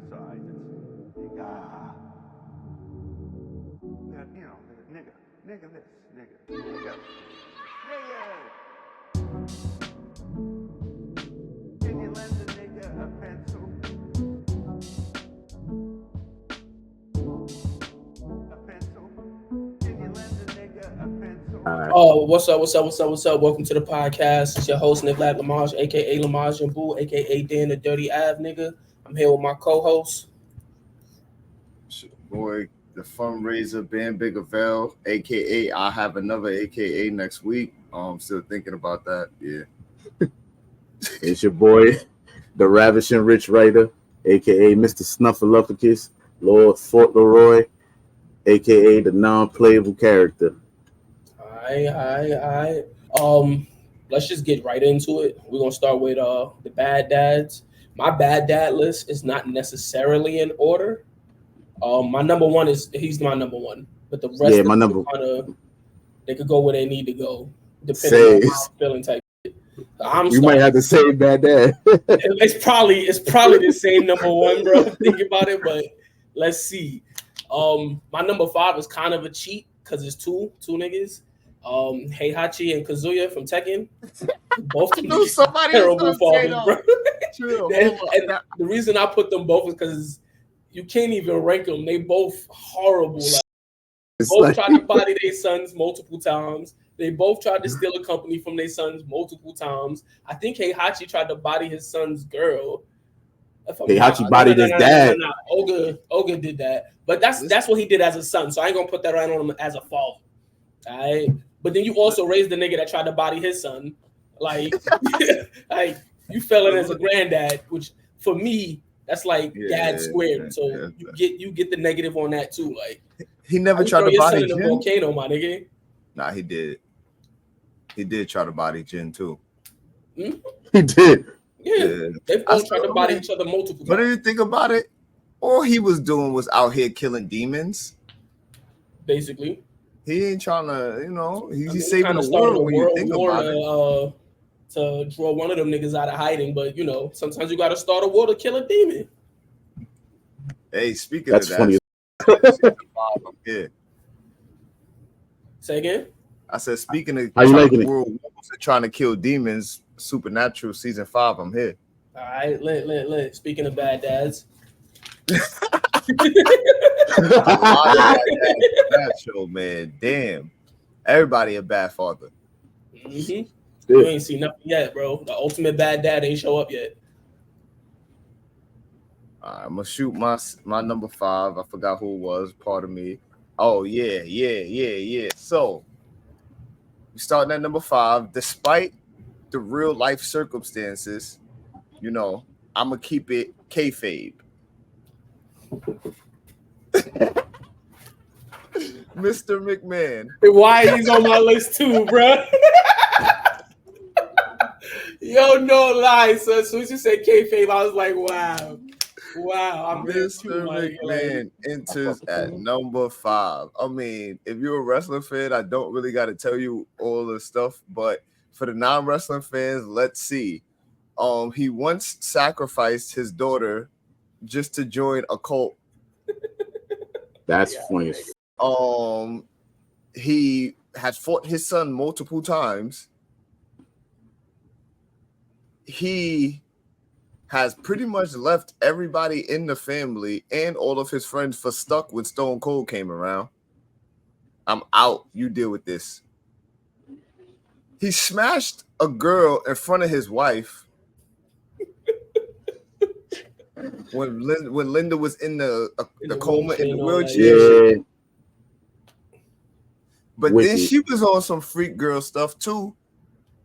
sides. It's nigga. You know, nigga this, nigga. Can you lend a nigga a pencil? A pencil? Can you lend a nigga a pencil? Right. Oh, what's up? Welcome to the podcast. It's your host, Nick Lamage, aka Lamage and Boo, aka Dan the Dirty Av nigga. I'm here with my co-host. Boy, the fundraiser Ben Bigavell, aka I have another aka next week. I'm still thinking about that. Yeah. It's your boy, the Ravishing Rich Writer, aka Mr. Snuffleupagus, Lord Fauntleroy, aka the non-playable character. Alright. Let's just get right into it. We're gonna start with the bad dads. My bad dad list is not necessarily in order. My number one he's my number one, but the rest my number they could go where they need to go, depending on how I'm feeling type. You might have the same bad dad. it's probably the same number one, bro. Think about it, but let's see. My number 5 is kind of a cheat because it's two niggas. Heihachi and Kazuya from Tekken. Both of them terrible fathers, bro. And the reason I put them both is because you can't even rank them. They both horrible. Both tried to body their sons multiple times. They both tried to steal a company from their sons multiple times. I think Heihachi tried to body his son's girl. Heihachi bodied his dad. Oga did that. But that's what he did as a son. So I ain't gonna put that right on him as a father. All right. But then you also raised the nigga that tried to body his son. Like you fell in as a granddad, which for me, that's like dad squared. So you get the negative on that too. Like he never tried to body Jin. Volcano, my nigga. Nah, he did. He did try to body Jin too. Mm-hmm. He did. Yeah. They both tried to body each other multiple times. But if you think about it, all he was doing was out here killing demons. Basically. He ain't trying to, he's saving the world when you think about it. To draw one of them niggas out of hiding, but sometimes you got to start a war to kill a demon. Hey, speaking That's of funny. that, I'm here. Say again? I said, speaking of How you liking it? world wars and trying to kill demons, Supernatural season 5, I'm here. All right, lit. Speaking of bad dads. That show, man. Damn. Everybody a bad father. Mm-hmm. You ain't seen nothing yet, bro. The ultimate bad dad ain't show up yet. All right, I'm gonna shoot my number 5. I forgot who it was. Pardon me. Oh yeah. So we starting at number 5. Despite the real life circumstances, I'm gonna keep it kayfabe. Mr. McMahon. Why he's on my list too, bro? Yo, no lie, son. As soon as you said kayfabe, I was like, wow. I'm Mr. McMahon enters at number 5. I mean, if you're a wrestling fan, I don't really got to tell you all the stuff, but for the non-wrestling fans, let's see. He once sacrificed his daughter just to join a cult. That's funny. He has fought his son multiple times. He has pretty much left everybody in the family and all of his friends for stuck when Stone Cold came around. I'm out. You deal with this. He smashed a girl in front of his wife when Linda was in the coma in the wheelchair. Yeah. But then she was on some freak girl stuff too.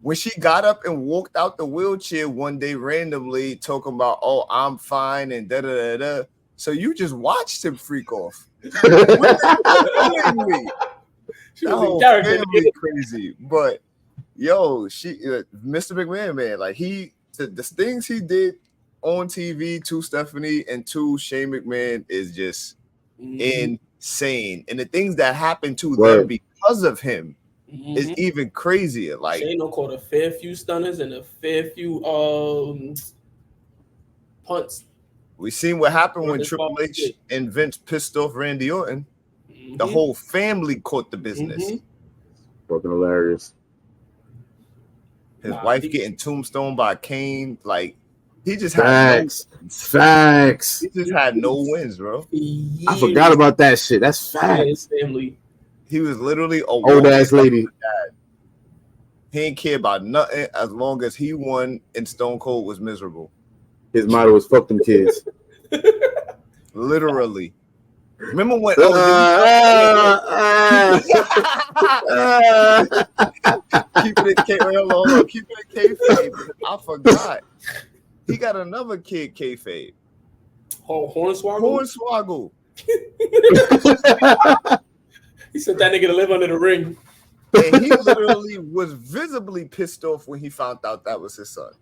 When she got up and walked out the wheelchair one day randomly, talking about, "Oh, I'm fine," and da da da da. So you just watched him freak off. She was family crazy, but Mr. McMahon, man, like the things he did on TV to Stephanie and to Shane McMahon is just insane, and the things that happened to them because of him is even crazier. Like Shane caught a fair few stunners and a fair few punts. We seen what happened when His Triple fault H shit. and Vince pissed off Randy Orton. The whole family caught the business. Fucking hilarious. His wife getting tombstoned by Kane, like he just had Facts. Facts. he just had no wins, bro. I forgot about that shit. That's facts. His family. He was literally a Old ass lady. He didn't care about nothing as long as he won and Stone Cold was miserable. His motto was "fuck them kids." Literally. Remember when? Keeping it kayfabe. Keeping it kayfabe. I forgot. He got another kid kayfabe. Hornswoggle. Hornswoggle. He sent that nigga to live under the ring. And he literally was visibly pissed off when he found out that was his son.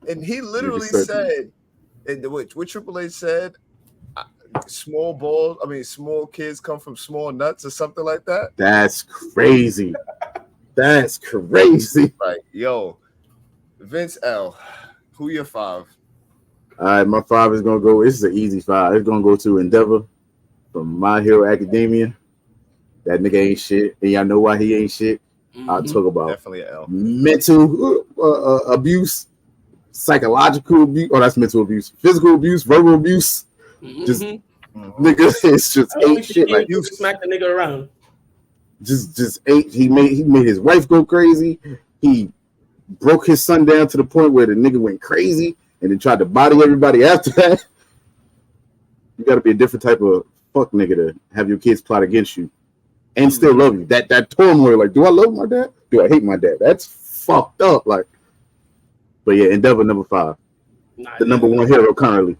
And he literally said, and what Triple H said, small kids come from small nuts or something like that. That's crazy. That's crazy. Like, yo, Vince L, who your 5? All right, my 5 is gonna go. This is an easy 5. It's gonna go to Endeavor from My Hero Academia. That nigga ain't shit, and y'all know why he ain't shit. I'll talk about definitely an L. Mental abuse, psychological abuse. Oh, that's mental abuse. Physical abuse, verbal abuse. Just nigga, it's just ain't shit. Like you smack the nigga around. Just ain't. He made his wife go crazy. He broke his son down to the point where the nigga went crazy and then tried to body everybody after that. You got to be a different type of fuck nigga to have your kids plot against you and still love you. That turmoil, like, do I love my dad? Do I hate my dad? That's fucked up. Like, but yeah, Endeavor number 5, the number 1 hero currently.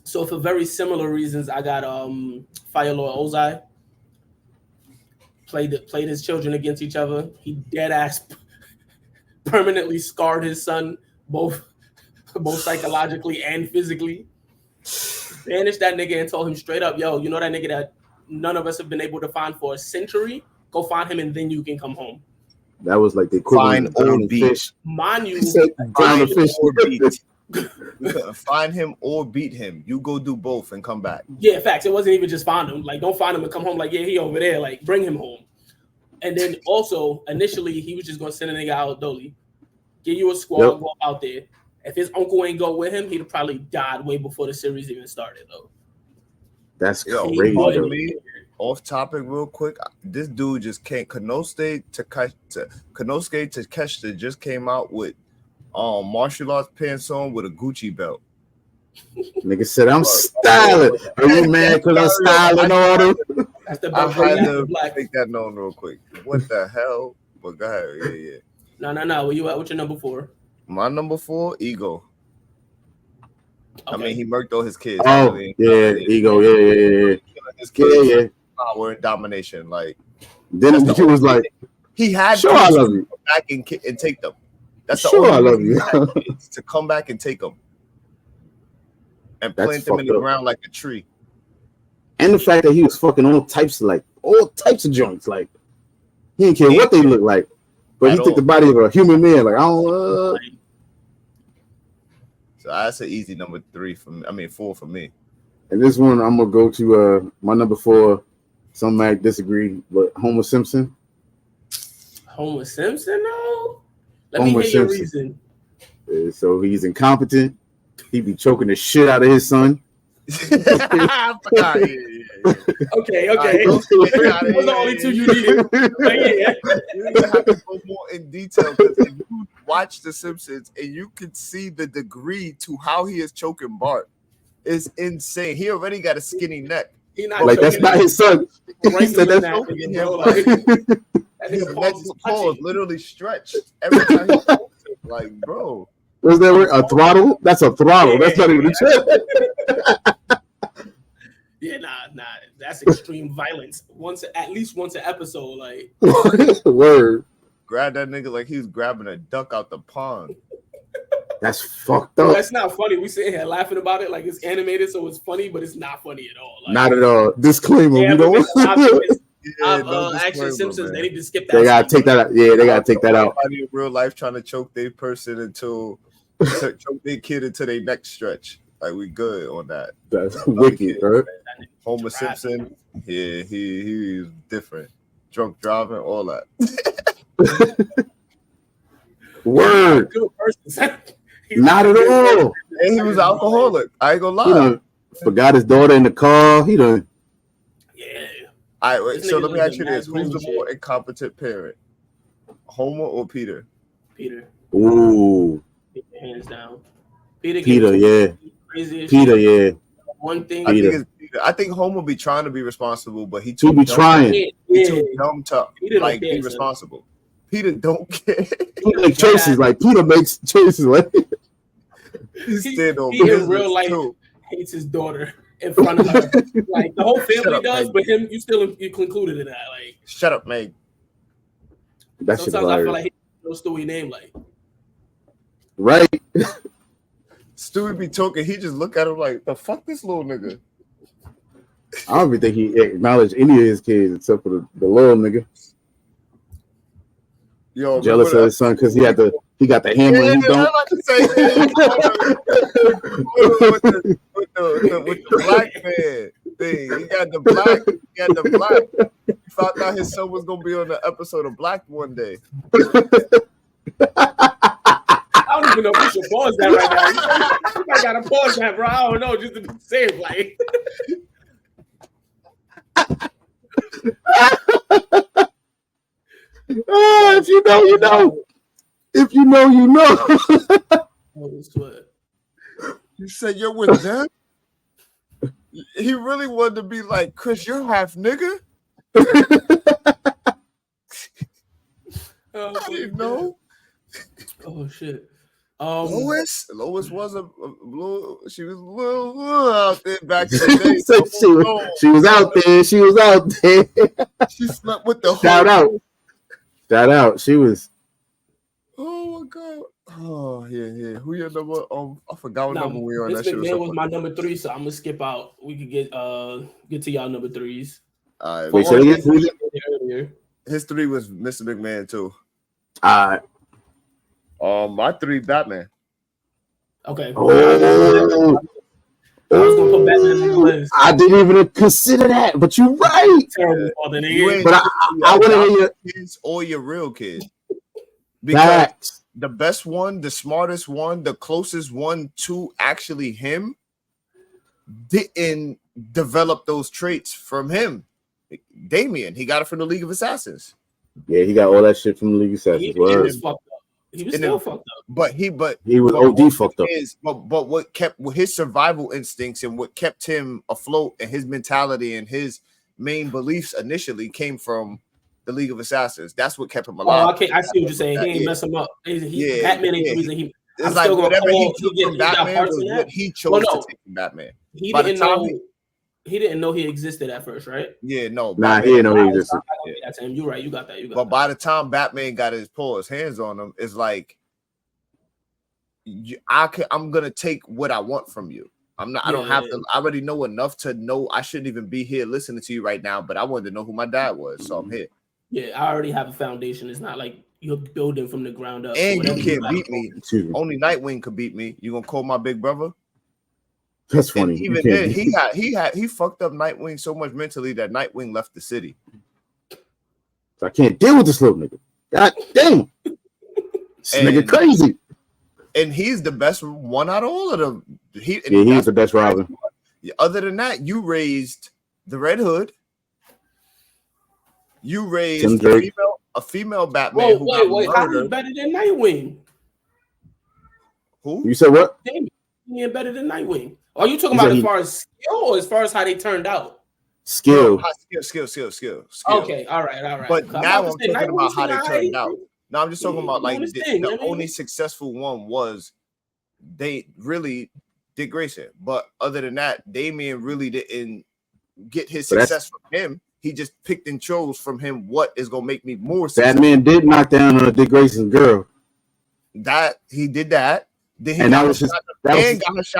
So for very similar reasons, I got Fire Lord Ozai. Played his children against each other. He dead ass permanently scarred his son, both psychologically and physically. Banished that nigga and told him straight up, yo, you know that nigga that none of us have been able to find for a century? Go find him and then you can come home. That was like the equivalent Find of or beat. fish. Mind you, Find or beat. Find him or beat him. You go do both and come back. yeah, facts. It wasn't even just find him. Like, don't find him and come home. Like, yeah, he over there. Like, bring him home. And then also, initially, he was just gonna send a nigga out Dolly, give you a squad, go out there. If his uncle ain't go with him, he'd have probably died way before the series even started, though. That's crazy. Me, off topic, real quick. This dude just can't. Konosuke Takeshita just came out with martial arts pants on with a Gucci belt. Nigga said, I'm styling. Are you mad because I'm styling order? That's the I best had thing to black. make that known real quick. What the hell? But go ahead. Yeah. No. Where you at? What's your number 4? My number 4, Ego. Okay. I mean, he murked all his kids. Oh, yeah, Ego. Yeah. His kids, power and domination. Like, then he was like, he had sure, I love you. Come back and take them. That's the sure, I only love you. to come back and take them and That's plant them in the up. ground like a tree. And the fact that he was fucking all types of joints. Like, he didn't care what they look like, but he took the body of a human man. Like, I don't. So that's an easy number 3 for me. I mean, 4 for me. And this one, I'm gonna go to my number 4. Some might disagree, but Homer Simpson. Homer Simpson, no. Let me Homer hear your Simpson. reason. So he's incompetent. He be choking the shit out of his son. I forgot. Yeah. Okay. Those Those are the only 2 you needed. You have to go more in detail because if you watch The Simpsons and you can see the degree to how he is choking Bart, it's insane. He already got a skinny neck. Like, that's not his son. He said that's His neck paws literally stretched every time he talks. Like, bro. Was that a throttle? That's a throttle. That's not even a check. Yeah, nah. That's extreme violence. At least once an episode, like. Word. Grab that nigga like he was grabbing a duck out the pond. That's fucked up. That's not funny. We sitting here laughing about it like it's animated, so it's funny, but it's not funny at all. Like, not at all. Disclaimer. Yeah, we don't. Action Simpsons. They need to skip that. They gotta take that out. Yeah, they gotta take that out. Everybody in real life trying to choke their person choke their kid until they neck stretch. Like we good on that. That's wicked, bro. Homer Simpson, yeah, he's different. Drunk driving, all that. Word. Good person. Not at all. And he was an alcoholic. I ain't gonna lie. He done forgot his daughter in the car. He done. Yeah. All right, wait, This so nigga let me was ask you a this: who's the mad more incompetent parent, Homer or Peter? Peter. Ooh. Hands down. Peter, Yeah. Crazy as Peter, shit. yeah. One thing. I Peter. think it's Peter. I think Homer be trying to be responsible, but he He too be dumb. trying. He too dumb to Peter don't like care, be son. responsible. Peter don't care. He make choices like Peter makes choices like. He's still on He in business real life too. hates his daughter in front of her. Like the whole Shut family up, does, man. but him, you concluded in that. Like Shut up, Meg. That shit sometimes I feel hilarious. like he knows Stewie name. Like Right? Stewie be talking. He just look at him like, the fuck this little nigga. I don't even think he acknowledged any of his kids except for the little nigga. Yo, Jealous of his son because he got the hammer and he I'm don't. about to say with the black man thing. He got the black. He found out his son was gonna be on the episode of Black one day. I don't even know if we should pause that right now. You might gotta pause that, bro. I don't know, just to be safe. Like If you know, you know. If you know, you know. Holy sweat. He said, "You're with them." He really wanted to be like, "Chris, you're half nigga." Oh, I didn't know. Oh shit. Lois was she was a little out there back in the day. she was out there. She was out there. She slept with the Shout out. She was. Oh my god. Oh yeah. Who your number? I forgot what number we on. Miss That shit McMahon was was my number 3, so I'm gonna skip out. We could get to y'all number 3s. All right. Wait, so Earlier. His 3 was Mr. McMahon too. My 3 Batman. Okay. Oh, I was gonna put Batman on the list. I didn't even consider that, but you're right. Terrible father, nigga. But I want to hear your kids or your real kid. Because the best one, the smartest one, the closest one to actually him didn't develop those traits from him. Damien, he got it from the League of Assassins. Yeah, he got all that shit from the League of Assassins. He was fucked up. He was still fucked up. But he was OD fucked up. But what kept his survival instincts and what kept him afloat and his mentality and his main beliefs initially came from the League of Assassins. That's what kept him alive. Oh, okay, I see what you're saying. He ain't mess him up. Batman ain't the reason he. It's like whatever he took from Batman was what he chose to take from Batman. He didn't know he existed at first, right? Yeah, no. Nah, he didn't know he existed. That's him. You're right. You got that. But by the time Batman got his hands on him, it's like I'm gonna take what I want from you. I'm not. I don't have to. I already know enough to know I shouldn't even be here listening to you right now. But I wanted to know who my dad was, so I'm here. Yeah, I already have a foundation. It's not like you're building from the ground up. And you can't beat me. Only Nightwing could beat me. You gonna call my big brother? That's funny. And even then, he fucked up Nightwing so much mentally that Nightwing left the city. I can't deal with this little nigga. God damn, this nigga crazy. And he's the best one out of all of them. He's the best Robin. Other than that, you raised the Red Hood. You raised a female Batman. Wait, how is better than Nightwing? Who? You said what? He ain't better than Nightwing. Are you talking about as far as skill or as far as how they turned out? Skill. Okay, all right. But now I'm talking about how they turned out. Now I'm just talking about like the only successful one was they really did Grayson. But other than that, Damien really didn't get his success from him. He just picked and chose from him what is gonna make me more successful. Batman did knock down Dick Grayson's girl. That he did that. Then he got her shot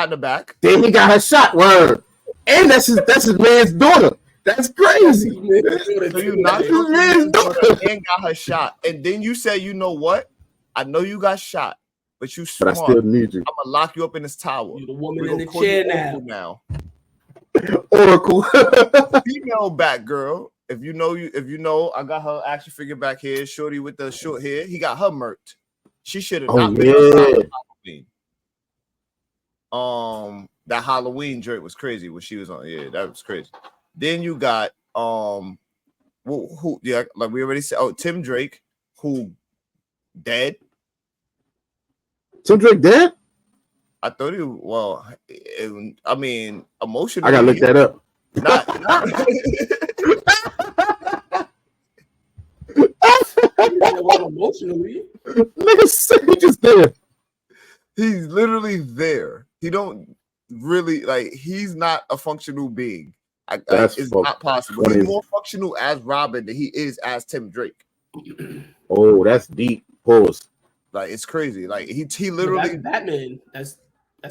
in the back. Then he got her shot. Word. And that's his man's daughter. That's crazy. So you knocked his man's daughter and got her shot. And then you said, you know what? I know you got shot, but you But I smart. still need you. I'm gonna lock you up in this tower. You the woman We in gonna the call you chair Oracle now. Oracle. Female Batgirl. If you know, I got her action figure back here. Shorty with the short hair. He got her murked. She should have not been on Halloween. That Halloween joint was crazy when she was on. Yeah, that was crazy. Then you got who yeah, like we already said. Oh, Tim Drake, who dead. Tim Drake dead? I thought I mean, emotionally. I gotta look that up. Not Emotionally. Nigga said he just there. He's literally there. He don't really like. He's not a functional being. It's not possible. He's more functional as Robin than he is as Tim Drake. Oh, that's deep. Pause. Like it's crazy. Like he literally that's Batman. That's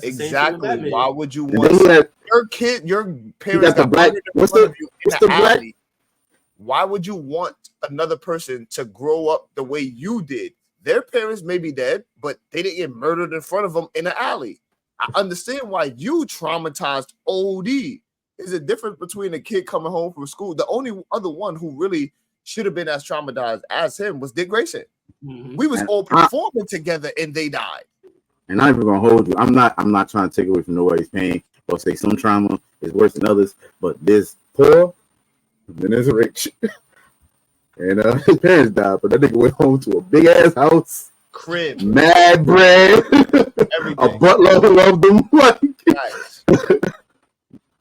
exactly. Why would you want your parents got black? What's the black? Why would you want another person to grow up the way you did? Their parents may be dead, but they didn't get murdered in front of them in an alley. I understand why you traumatized OD. There's a difference between a kid coming home from school. The only other one who really should have been as traumatized as him was Dick Grayson. Mm-hmm. We was all performing together and they died. And I'm even gonna hold you. I'm not trying to take away from nobody's pain or say some trauma is worse than others, but there's poor, then there's rich. And his parents died, but that nigga went home to a big ass house, crib, mad bread, a butler who loved him. Nice.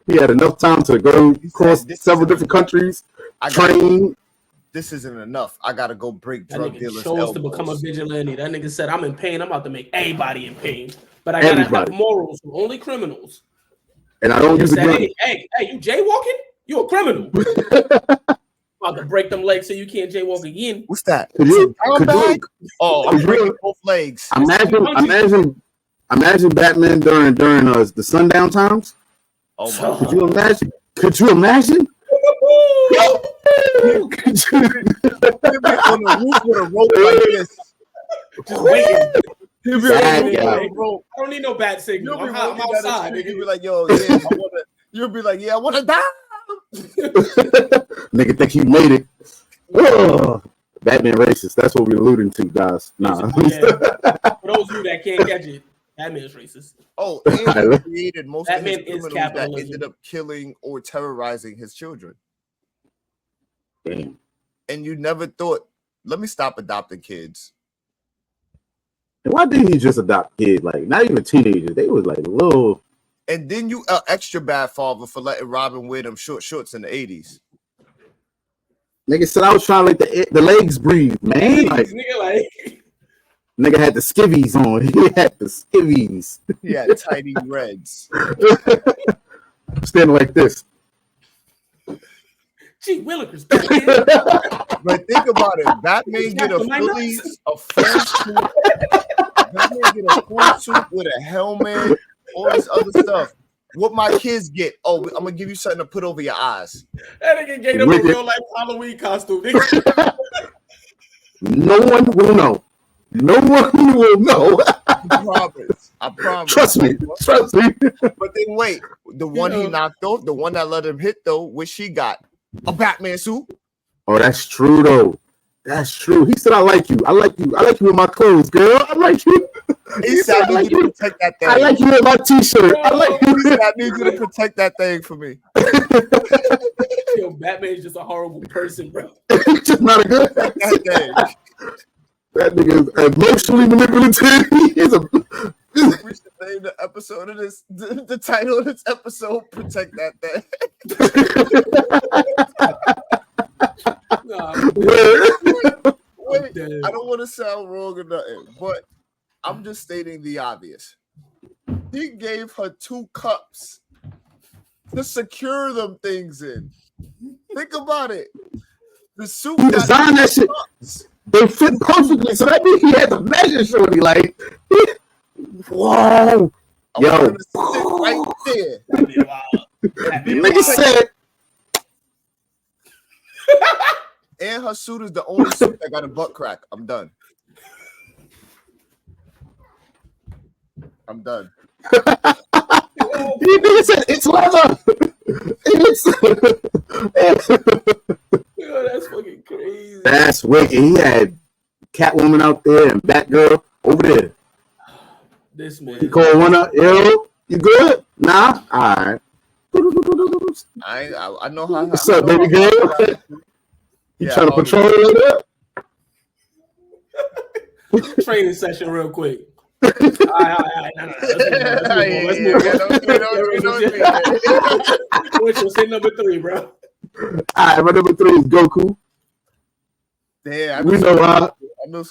He had enough time to go across several different countries, train. This isn't enough. I gotta go break drug dealers' chose to become a vigilante. That nigga said, "I'm in pain. I'm about to make everybody in pain, but I gotta have morals for only criminals." And I don't use a gun. Hey, you jaywalking? You a criminal? About to break them legs so you can't jaywalk again. What's that? Could you I'm breaking both legs. Imagine Batman during the sundown times. Oh my! Could you imagine? Could you imagine? Could you on the roof with a rope like this? Just waiting. I don't need no bat signal. I'm outside. You'll be like, yo, yeah, you'll be like, yeah, I want to die. Nigga think he made it. Ugh. Batman racist. That's what we're alluding to, guys. Nah. Yeah. For those of you that can't catch it, Batman's racist. Oh, and he created most Batman of his criminals that ended up killing or terrorizing his children. Damn. And you never thought, let me stop adopting kids. And why didn't he just adopt kids? Like, not even teenagers. They was like little. And then you an extra bad father for letting Robin wear them short shorts in the 80s. Nigga said I was trying to let the legs breathe, man. Nigga had the skivvies on. He had the skivvies. He had tidy reds. Standing like this. Gee, Willikers. But think about it. Batman get a full suit. Batman get a full suit with a helmet, all this other stuff. What my kids get? Oh, I'm gonna give you something to put over your eyes. That nigga gave them a real life Halloween costume. No one will know. No one will know. I promise. Trust me. But then wait, the one he knocked off, the one that let him hit though, what she got? A Batman suit. Oh, that's true though. That's true. He said, "I like you. I like you. I like you in my clothes, girl. I like you." He said, "I need you to protect that thing. I like you in my t-shirt. I like you." He said, "I need you to protect that thing for me." Yo, Batman's just a horrible person, bro. He's just not a good that nigga is emotionally manipulative. We should name the episode of this. The title of this episode: "Protect That Thing." Wait, I don't want to sound wrong or nothing, but I'm just stating the obvious. He gave her 2 cups to secure them things in. Think about it. The suit designed that shit. Cups. They fit perfectly, so that means he had to measure shorty. Like, whoa, yo, sit right there. Nigga said. And her suit is the only suit that got a butt crack. I'm done. I'm done. He nigga said it's leather. Yo, that's fucking crazy. That's wicked. He had Catwoman out there and Batgirl over there. This man. He called one up. Yo, you good? Nah. All right. I know how. What's up, baby girl? You trying to patrol it like that? Training session real quick. All right. No. Let's move on. Let's say number 3, bro. All right, my number 3 is Goku. Damn, we know why.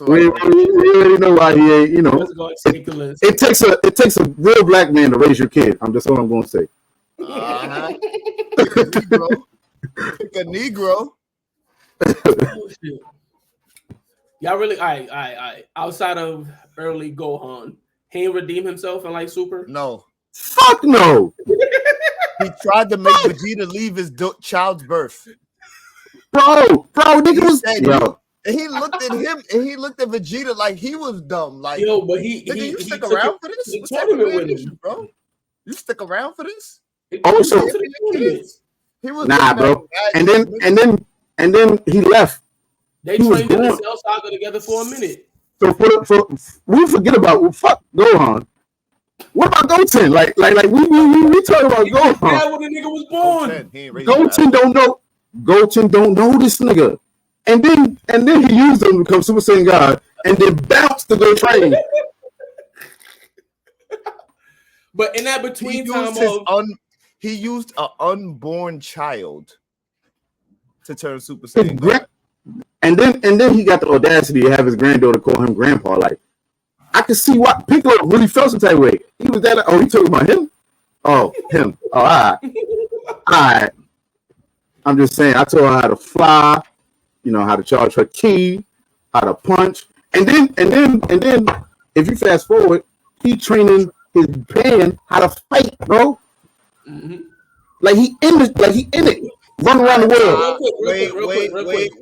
We already know why he ain't. You know, it takes a real black man to raise your kid. That's all I'm going to say. Negro. A Negro. Oh, shit. Y'all really, all right. Outside of early Gohan, he ain't redeem himself in like Super? No. Fuck no. He tried to make Vegeta leave his child's birth. Bro, nigga was yo. And he looked at him and he looked at Vegeta like he was dumb. Like, yo, but you stick around for this? What's tournament with him, bro? You stick around for this? Oh, so he was bro. And then he left. They trained in the Cell Saga together for a minute. So we forget about fuck Gohan. What about Goten? Like we talking about Gohan. Yeah, when the nigga was born. Goten don't know this nigga. And then he used him to become Super Saiyan God and then bounced to go train. But in that between time he used an unborn child to turn Super Saiyan God. And then he got the audacity to have his granddaughter call him grandpa. Like, I could see why Piccolo really felt some type of way. He was that. Oh, he talking about him? Oh, him. Oh, all right. I'm just saying. I told her how to fly. You know how to charge her key, how to punch, and then if you fast forward, he training his band how to fight, bro. Mm-hmm. Like he in it. Run around the world.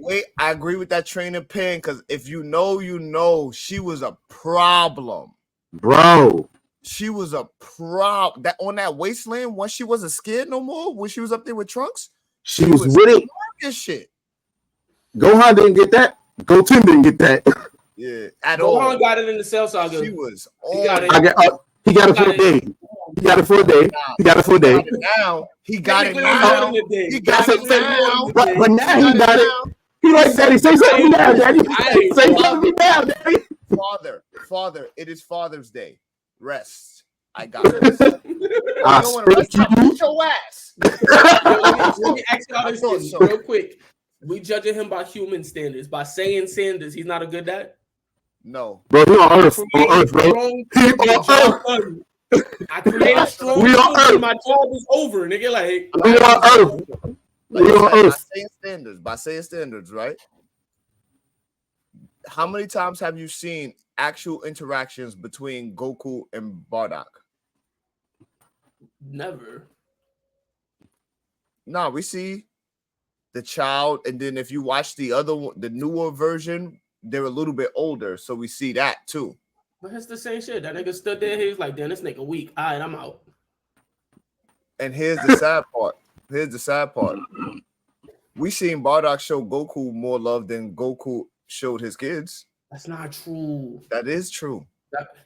Wait. I agree with that trainer Pan because if you know, she was a problem. Bro. She was a problem. That on that wasteland, once she wasn't scared no more, when she was up there with Trunks, she was with it. Shit. Gohan didn't get that. Goten didn't get that. Yeah, at all. Gohan got it in the Cell Saga. She was he got it. He got it for a day. He got it for a day. He got it for a day. He got it now. He got it now. But now he got it. He like, Daddy, say something now, Daddy. Say something now, Daddy. Father, it is Father's Day. Rest. I got this. You don't want to rest? Beat your ass. Let me ask y'all this real quick. We judging him by human standards. By saying Sanders, he's not a good dad? No. Bro, he on Earth. On Earth, bro. He on Earth. I created strong children. My job is over, nigga. Like, we on Earth. We on Earth. By saying standards, right? How many times have you seen actual interactions between Goku and Bardock? Never. No, we see the child, and then if you watch the other one, the newer version, they're a little bit older, so we see that too. But it's the same shit. That nigga stood there. He was like, "Damn, this nigga weak. All right, I'm out." And here's the sad part. We seen Bardock show Goku more love than Goku showed his kids. That's not true. That is true.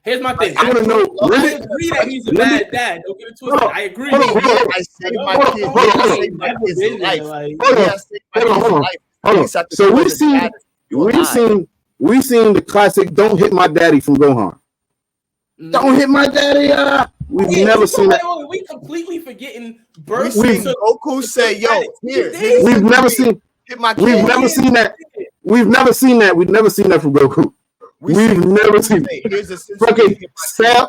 Here's my thing. I want to know. I agree that he's a bad dad. Don't get it twisted. I agree. I saved my kid. I saved my kid's life. Hold on. So we seen the classic "Don't Hit My Daddy" from Gohan. Don't hit my daddy. We've never seen that. We completely forgetting burst. Goku say, "Yo, here." We've never seen. We've never seen that. We've never seen that. We've never seen that from Goku. We've never seen it. Okay, Sam.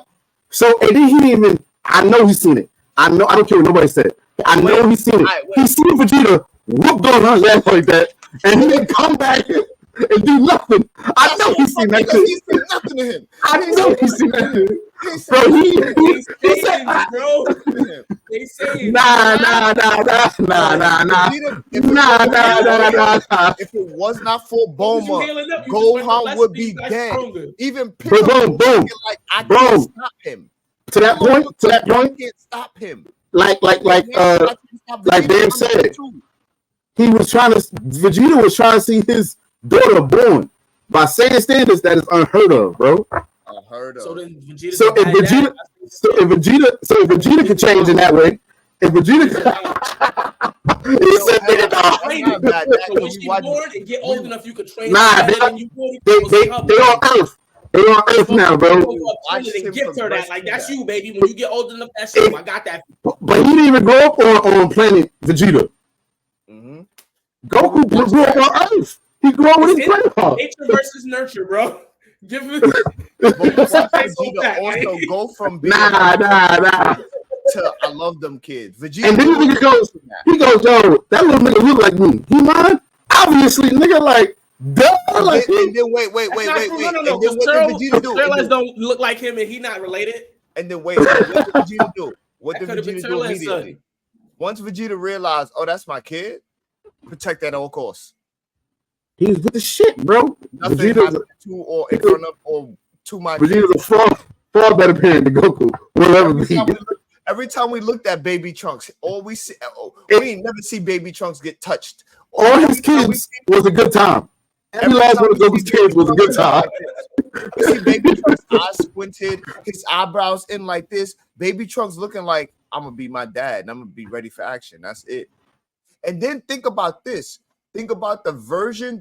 So and then he didn't even. I know he's seen it. I know. I don't care what nobody said. I know he's seen it. He's seen Vegeta whoop Gohan's ass like that, and he didn't come back and do nothing. I know he's seen that. He said nothing to him. I know he's seen that. Bro, he said, bro. They say nah. If it was not for Bulma, Gohan would be dead. Even Piccolo, like I can't stop him. to that point, you can't stop him. like Bam said, Vegeta was trying to see his daughter born by saying standards that is unheard of, bro. Unheard of. So then Vegeta. So if Vegeta could change in that way, if Vegeta, he said, "Nigga, so when she born and get old enough, you could train. Nah, they on Earth. They on Earth now, bro. And gift her that, like that's you, baby. When you get old enough, that's you. I got that. But he didn't even grow up on planet Vegeta. Mm-hmm. Goku grew up on Earth. He grew up with his grandpa. Nature versus nurture, bro. Give it. Vegeta also go from being nah. to I love them kids. Vegeta and then the nigga goes, yo, that little nigga look like me. He mine? Obviously, nigga, like, duh. Like, and then wait. No. And then what did Vegeta do? Turles don't look like him, and he not related. And then what did Vegeta do? What did Vegeta do immediately? Once Vegeta realized, oh, that's my kid, protect that at all costs. He's with the shit, bro. Nothing happened to or in front of or to my Vegeta's a far better parent than Goku will ever be. Every time we looked at Baby Trunks, all we see, we ain't never see Baby Trunks get touched. All his kids was a good time. Every last one of Goku's kids was a good time. You see Baby Trunks' eyes squinted, his eyebrows in like this. Baby Trunks looking like, I'm gonna be my dad and I'm gonna be ready for action. That's it. And then think about this. Think about the version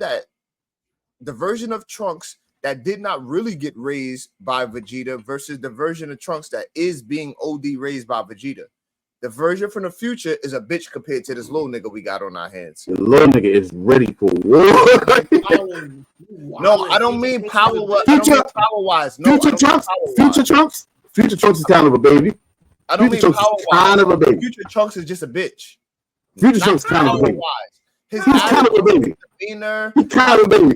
of Trunks that did not really get raised by Vegeta versus the version of Trunks that is being OD raised by Vegeta. The version from the future is a bitch compared to this little nigga we got on our hands. The little nigga is ready for war. No, I don't mean power-wise. No, Future Trunks is kind of a baby. I don't mean power-wise. Kind of a baby. Future Trunks is just a bitch. Future Trunks kind of a baby. He's kind of a baby. He's kind of a baby.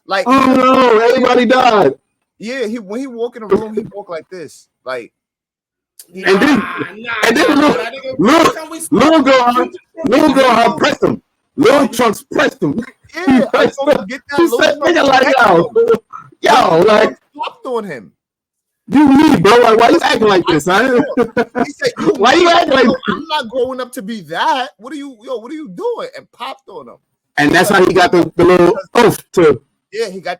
Like, oh no, everybody died. Yeah, when he walk in a room, he walk like this. Like, and then little girl pressed him. Little Trunks pressed him. Yeah, I supposed to get that. He said, nigga, like, yo, like, flopped on him. You me, bro. Like, why you acting like this, huh? He said, why you acting like this? I'm not growing up to be that. What are you doing? And popped on him. And that's how he got the little oof to. Yeah, that's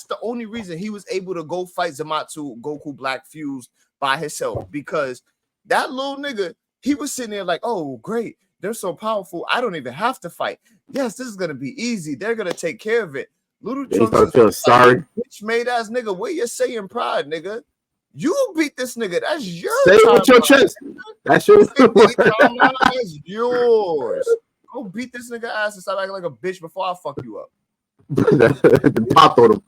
the only reason he was able to go fight Zamasu Goku Black Fused by himself, because that little nigga, he was sitting there like, oh great, they're so powerful, I don't even have to fight. Yes, this is gonna be easy, they're gonna take care of it. Little Trunks feel sorry. Bitch made ass nigga, where you saying pride, nigga? You beat this nigga, that's your say it with your chest. That's yours. That's yours. Go beat this nigga ass and stop acting like a bitch before I fuck you up. Popped on him.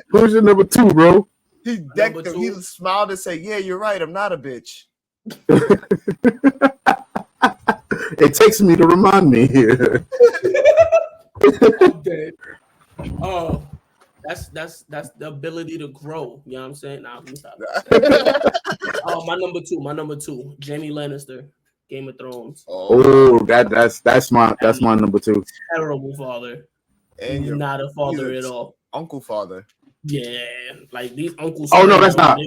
Who's your number 2, bro? He decked him. He smiled and said, yeah, you're right. I'm not a bitch. It takes me to remind me here. I'm dead. Oh, that's the ability to grow. You know what I'm saying? Nah, let me stop. Oh, my number two, Jaime Lannister. Game of Thrones. Oh, that's my number 2. Terrible father. And you're not a father at all. Uncle father. Yeah, like these uncles. Oh no, that's not.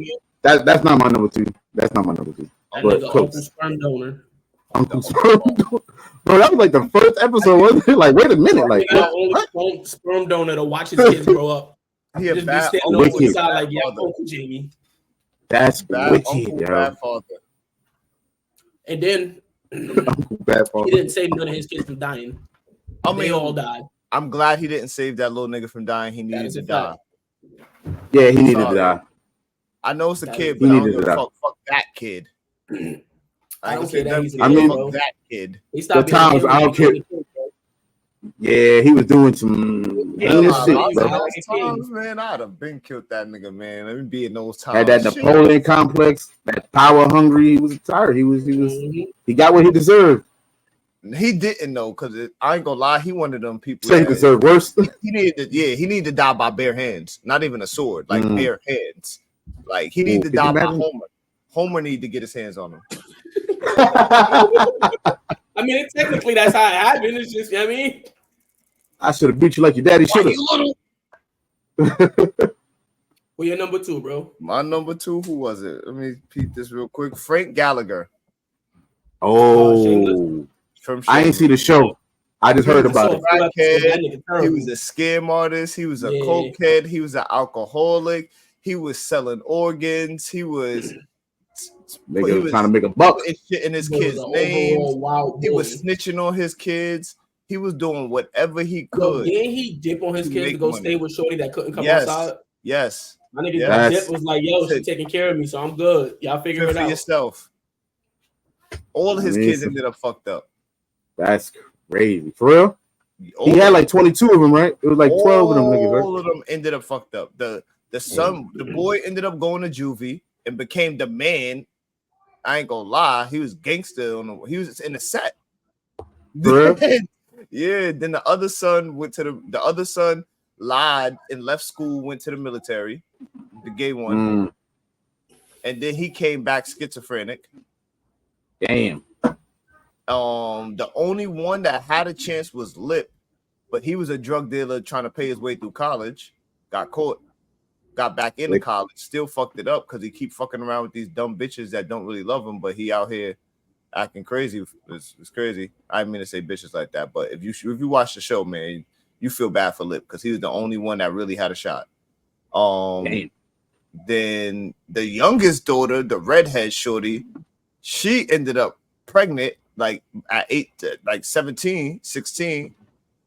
That's not my number 2. That's not my number 2. But Uncle sperm donor. Uncle sperm donor. Bro, that was like the first episode, wasn't it? Like, wait a minute, like only sperm donor to watch his kids grow up. He a just bad be standing on the side like, yeah, Uncle Jamie. That's bad wicked, uncle, yo. bad father. And then bad father. He didn't save none of his kids from dying. They all died. I'm glad he didn't save that little nigga from dying. He needed to die. Yeah, he needed to die. I know it's a kid, but I don't give a fuck that kid. I don't care that he's a I mean, fuck that kid. The times I don't care. Yeah, he was doing some heinous shit, bro. Times, man, I'd have been killed that nigga, man. Let me be in those times. Had that Napoleon complex, that power hungry. He was tired. He got what he deserved. He didn't know, because I ain't gonna lie, he one of them people. So he deserved worse. He needed to die by bare hands, not even a sword, like bare hands. Like he needed to die by Homer. Homer need to get his hands on him. I mean, technically that's how it happened. It's just, you know what I mean? I should have beat you like your daddy should have. What Who your number 2, bro? My number 2, who was it? Let me peep this real quick. Frank Gallagher. Shameless? From I ain't see the show. I just heard about it. He was a scam artist. He was a cokehead. He was an alcoholic. He was selling organs. He was trying to make a buck. Shit in his kids' names. He was snitching on his kids. He was doing whatever he could. Didn't he dip on his kids to go stay with Shorty that couldn't come outside? Yes. My nigga Dip was like, yo, she's taking care of me, so I'm good. Y'all figure it out. Yourself. All his kids ended up fucked up. That's crazy. For real? He had like 22 of them, right? It was like 12 of them niggas, right? All of them ended up fucked up. The son, the boy ended up going to juvie and became the man. I ain't gonna lie, he was gangster he was in the set. For real? Yeah, then the other son went to the other son lied and left school, went to the military, the gay one. And then he came back schizophrenic. Damn. The only one that had a chance was Lip, but he was a drug dealer trying to pay his way through college, got caught, got back into college, still fucked it up because he keep fucking around with these dumb bitches that don't really love him, but he out here acting crazy. It's crazy. I didn't mean to say bitches like that, but if you watch the show, man, you feel bad for Lip because he was the only one that really had a shot. Then the youngest daughter, the redhead shorty, she ended up pregnant like at 17, 16,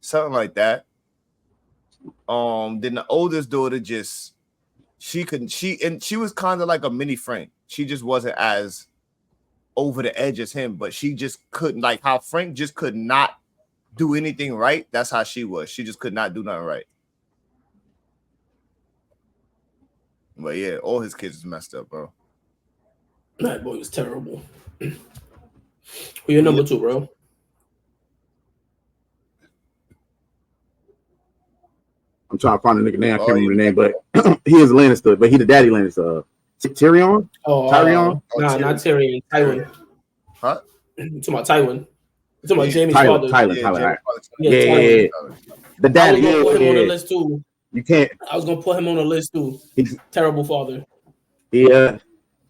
something like that. Then the oldest daughter she was kind of like a mini Frank. She just wasn't as over the edge as him, but she just couldn't, like how Frank just could not do anything right. That's how she was. She just could not do nothing right. But yeah, all his kids is messed up, bro. That boy was terrible. Who your number 2, bro? I'm trying to find the nigga name. I can't remember the name, but he is Lannister, but he the daddy Lannister. Tyrion? Tyrion? Nah, not Tyrion. Tywin. Huh? You talking about Tywin? You talking about Jamie's father? Tyler. Yeah. The daddy. I was gonna put him on the list too. You can't. I was gonna put him on the list too. He's terrible father. Yeah.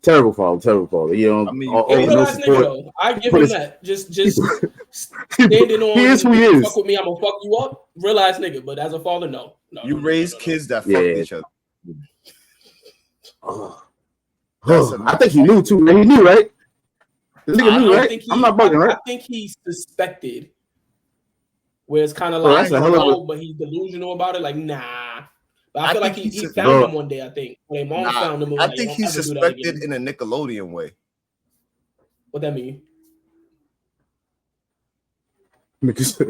Terrible father. You know, I mean, no support. I give him that. Just standing on. He is who he is. Fuck with me, I'm gonna fuck you up. Real ass nigga, but as a father, no. You raise kids that fuck each other. I think he knew too. He knew, right? The nigga knew, right? I'm not bugging, right? I think he suspected. Where it's kind of like, but he's delusional about it. Like, nah. But I feel like he found him one day, I think. When mom found him. I think he suspected in a Nickelodeon way. What that mean?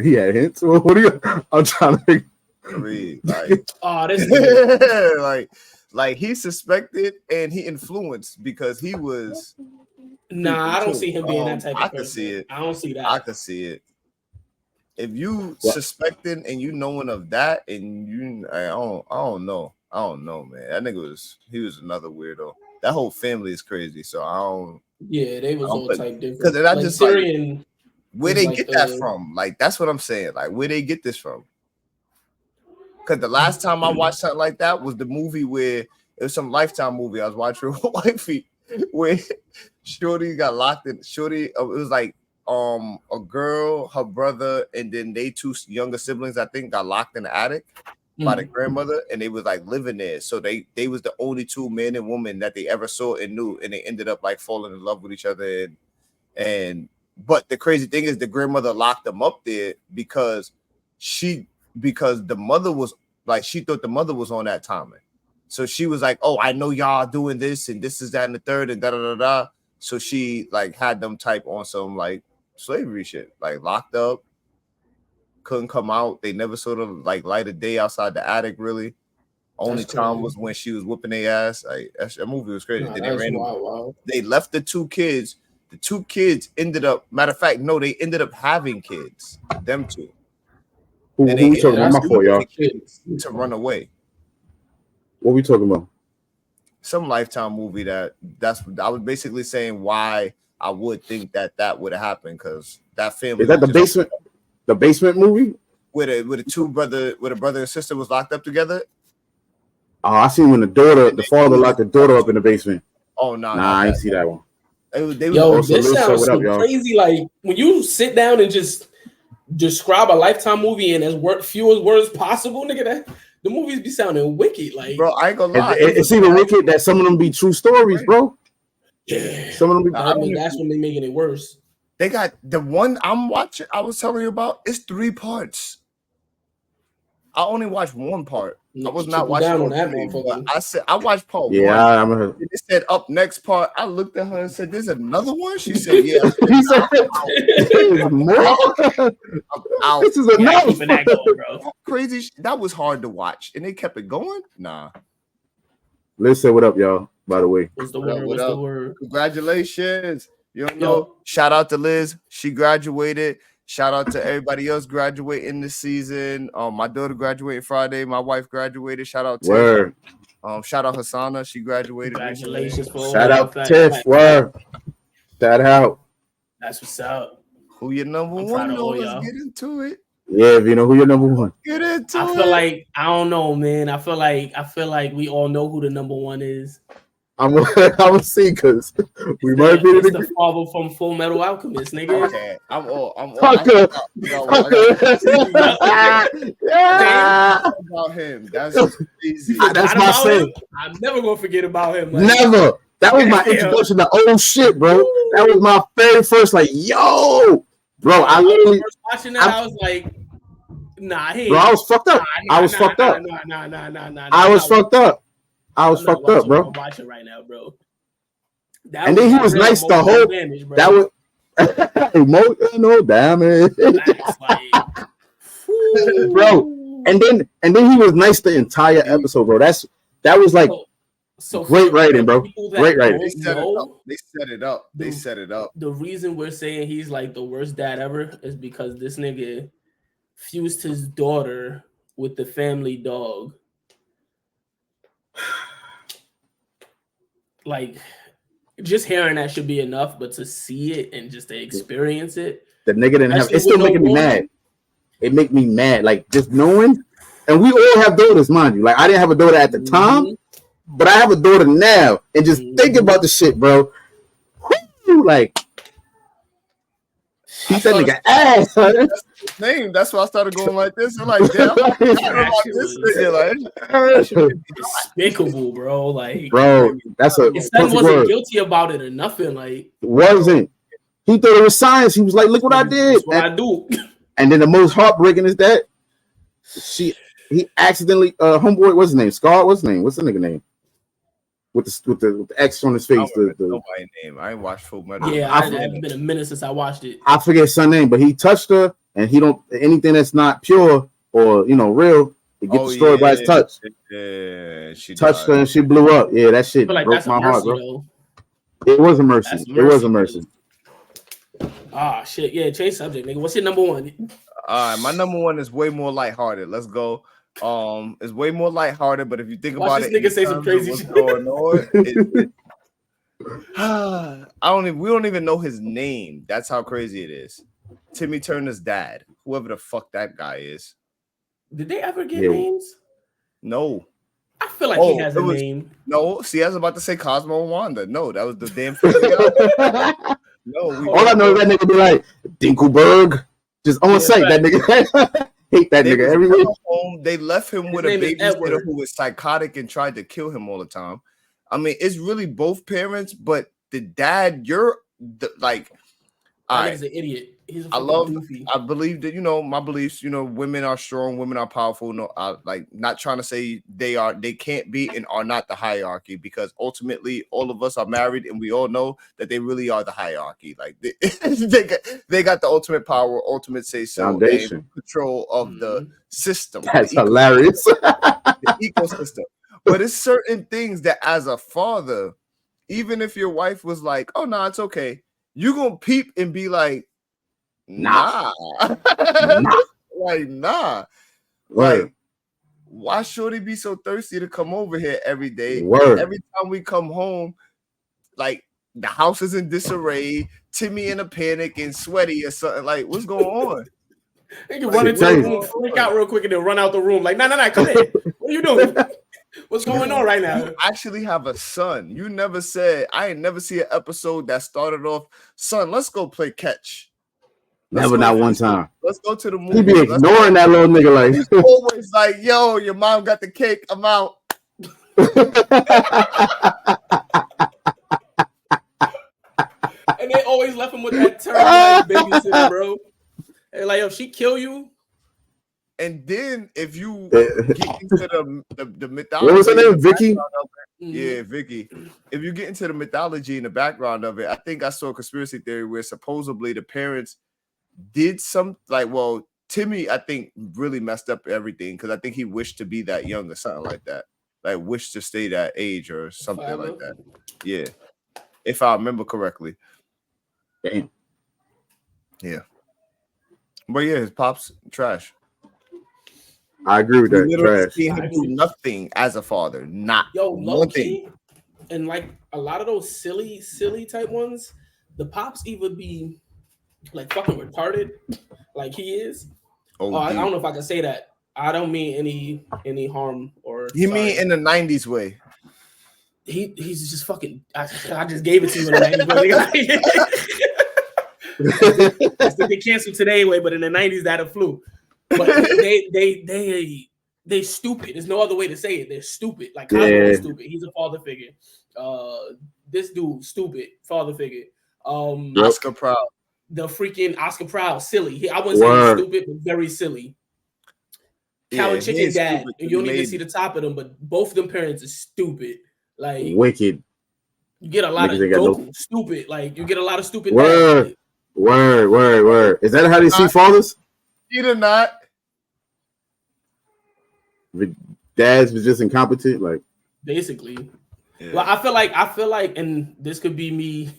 He had hints. What are you? I'm trying to read. Like he suspected and he influenced because he was. Nah, I don't see him being that type of person. I can see it. I don't see that. I can see it. If you suspecting and you knowing of that, and I don't know, man. That nigga he was another weirdo. That whole family is crazy. So I don't. Yeah, they was all type different. Because I just Syrian, where they get that from? Like that's what I'm saying. Like where they get this from? Because the last time I watched something like that was the movie where it was some Lifetime movie I was watching with wifey, where Shorty got locked in. It was like a girl, her brother, and then they two younger siblings, I think, got locked in the attic by the grandmother, and they was like living there. So they was the only two men and woman that they ever saw and knew, and they ended up like falling in love with each other. But the crazy thing is the grandmother locked them up there because the mother was like, she thought the mother was on that timing. So she was like, oh, I know y'all doing this and this is that and the third and da-da-da-da. So she like had them type on some like slavery shit, like locked up, couldn't come out. They never sort of like light a day outside the attic, really. Only time was when she was whooping their ass. Like that movie was crazy. They left the two kids. The two kids ended up, matter of fact, no, they ended up having kids, them two. Who we talking about? My fault, y'all. To run away. What we talking about? Some Lifetime movie I was basically saying why I would think that would have happened because that family. Is that the basement movie? Where a brother and sister was locked up together? Oh, I seen when the father locked the daughter up in the basement. Oh no, Nah, I ain't see that one. They Yo, was this Lisa, sounds what up, so y'all? crazy. Like when you sit down and just describe a Lifetime movie in as few words possible, nigga. That the movies be sounding wicked. Like, bro, I ain't gonna lie. It's even wicked that some of them be true stories, bro. yeah, Some of them be. I mean, that's when they making it worse. They got the one I'm watching. I was telling you about. It's 3 parts. I only watched 1 part. I was not watching down all on that 3, motherfucker. but I said I watched part 1. Yeah, I'm a. It said up next part. I looked at her and said, "There's another one." She said, "Yeah." I said, He said, "Nah, "There's more. I'm out." This is Yeah, enough." keeping that going, bro. Crazy. That was hard to watch, and they kept it going. Nah. Let's say what up, y'all. By the way, What's the What up, word? what What's the up? word? Congratulations. You don't Yo. know. Shout out to Liz. She graduated. Shout out to everybody else graduating this season. My daughter graduated Friday. My wife graduated. Shout out to word. shout out Hassana. She graduated. Congratulations for Shout all out that. Tiff. Word. Shout out. That's what's up. Who your number I'm one? proud of No, all let's y'all. get into it. Yeah, Vino, who your number one? Get into I it. feel like I don't know, man. I feel like we all know who the number one is. I'm gonna see because we might be It's the the father from Full Metal Alchemist, nigga. Okay, I'm all. Fucker. I forgot about him. That's crazy. That's Forgot my about say. him. I'm never gonna forget about him. Like, Never. That was my Damn. introduction to old shit, bro. That was my very first, like, yo, bro. I was literally, first watching that. I was like, nah, he. bro, I was fucked up. I was fucked up. I was fucked up. I was fucked up, bro. I'm watching right now, bro. And then he was nice the whole. Damage, bro. That was emotional damage, bro. And then he was nice the entire episode, bro. That was like so great writing, bro. Great writing. They set it up. They set it up. The reason we're saying he's like the worst dad ever is because this nigga fused his daughter with the family dog. Like, just hearing that should be enough, but to see it and just to experience it, The nigga didn't have. Especially It's still with no making me woman. mad. It make me mad, like just knowing. And we all have daughters, mind you. Like I didn't have a daughter at the time, but I have a daughter now, and just thinking about the shit, bro. Whoo, like, beat that nigga ass. That's his name. That's why I started going like this. I'm like, damn, I forgot about this nigga. Like, despicable, bro. Like, bro, that's a his son perfect wasn't word. guilty about it or nothing. Like, Wasn't. He thought it was science. He was like, look what I did. that's what I do. And then the most heartbreaking is that he accidentally homeboy, what's his name? Scar, what's his name? What's the nigga name? With the X on his face. Nobody's name. I ain't watched Full Metal. Yeah, it's been a minute since I watched it. I forget his son name, but he touched her, and he don't anything that's not pure or real, it gets destroyed by his touch. Yeah, she touched died. her and she blew up. Yeah, that shit I feel like broke that's my a heart, mercy, bro. though. It was a mercy. That's It was a mercy. Ah, shit. Yeah, change subject, nigga. What's your number one? All right, my number one is way more lighthearted. Let's go. It's way more lighthearted, but if you think Watch about this it, nigga say in some terms of crazy what's shit. going on, we don't even know his name. That's how crazy it is. Timmy Turner's dad, whoever the fuck that guy is. Did they ever get Yeah. names? No. I feel like he has a name. No, see, I was about to say Cosmo and Wanda. No, that was the damn Family Guy. No, All I know is that nigga be like Dinkelberg, just on sight. That nigga hate that nigga every week. Home, they left him with a name is babysitter Edward. who was psychotic and tried to kill him all the time. I mean, it's really both parents, but the dad, like, all right. He's an idiot. He's a goofy. I believe that, my beliefs, women are strong, women are powerful. No, like not trying to say they can't be and are not the hierarchy, because ultimately all of us are married and we all know that they really are the hierarchy. Like they got the ultimate power, ultimate say so, Foundation. and control of the system. That's the hilarious. the ecosystem. But it's certain things that as a father, even if your wife was like, oh no, it's okay, you gonna peep and be like, nah. Like, nah. Word. Like, why should he be so thirsty to come over here every day? Word. Every time we come home, like the house is in disarray, Timmy in a panic and sweaty or something. Like, what's going on? They can run into the room, freak out real quick, and then run out the room. Like, nah, come in. What are you doing? What's going on right now? You actually have a son. You never said, I ain't never see an episode that started off, son, let's go play catch. Never, not one time. Let's go to the He movie. be ignoring that little nigga like. He's always like, yo, your mom got the cake. I'm out. And they always left him with that terrible like, babysitter, bro. And like, yo, if she kill you. And then if you get into the mythology, what was her name? Vicky? Yeah, Vicky. If you get into the mythology and the background of it, I think I saw a conspiracy theory where supposedly the parents did some like, well, Timmy, I think, really messed up everything because I think he wished to be that young or something like that. Like wished to stay that age or something like that. Yeah. If I remember correctly. Damn. Yeah. But yeah, his pops trash. I agree with that. Trash. See him do nothing as a father. Not low-key, and like a lot of those silly type ones, the pops either be like fucking retarded, like he is. I don't know if I can say that. I don't mean any harm or. You mean in the 90s way? He's just fucking. I just gave it to you in the 90s. I think they canceled today way, but in the 90s that a flew. But they stupid. There's no other way to say it. They're stupid. Like Cosmo is stupid. He's a father figure. This dude stupid father figure. Oscar Proud. The freaking Oscar Proud, silly. I wouldn't say he's stupid, but very silly. Cow and chicken dad. And you don't even see the top of them, but both of them parents are stupid. Like wicked. You get a lot of Goku, stupid. Like you get a lot of stupid. Word. Is that how they see fathers? Either not. The dads was just incompetent, like basically. Yeah. Well, I feel like, and this could be me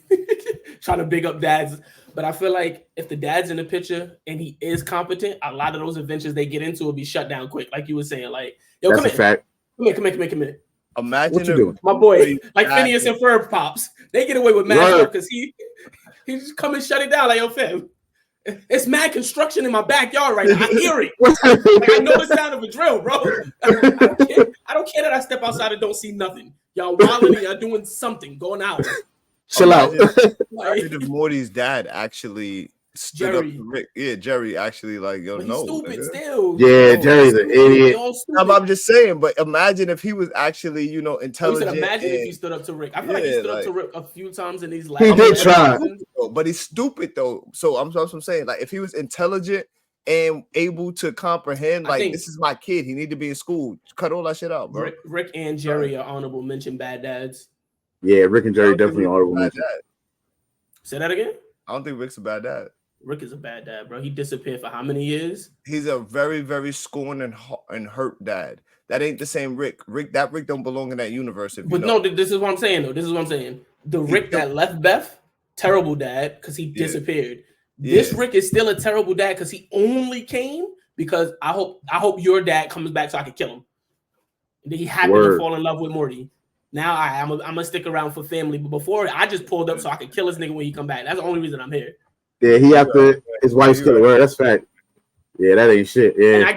trying to big up dads, but I feel like if the dad's in the picture and he is competent, a lot of those adventures they get into will be shut down quick, like you were saying. Like, yo, that's a fact. Come here. Imagine what you doing, my boy, like Phineas and Ferb pops. They get away with mad stuff because he just come and shut it down, like yo, fam. It's mad construction in my backyard right now. I hear it. Like, I know the sound of a drill, bro. I don't care that I step outside and don't see nothing. Y'all wilding and y'all doing something, going out. Chill out. Imagine if Morty's dad actually stood up to Rick. Yeah, Jerry actually like, yo, no. Stupid still. Yeah, Jerry's an idiot. I'm just saying, but imagine if he was actually, intelligent. Imagine if he stood up to Rick. I feel like he stood up to Rick a few times in these last. He did try, but he's stupid though. So I'm saying, like, if he was intelligent and able to comprehend, like, this is my kid. He need to be in school. Cut all that shit out, bro. Rick and Jerry are honorable mention bad dads. Yeah, Rick and Jerry definitely honorable mention. Say that again. I don't think Rick's a bad dad. Rick is a bad dad, bro. He disappeared for how many years? He's a very, very scorned and hurt dad. That ain't the same Rick. Rick don't belong in that universe. No, this is what I'm saying, though. The Rick that left Beth, terrible dad, because he disappeared. This Rick is still a terrible dad because he only came because I hope your dad comes back so I can kill him. And then he happened to fall in love with Morty. Now I'm gonna stick around for family, but before I just pulled up so I could kill this nigga when he come back. That's the only reason I'm here. Yeah, he after his wife's killer. Right? That's fact. Yeah, that ain't shit. Yeah, and I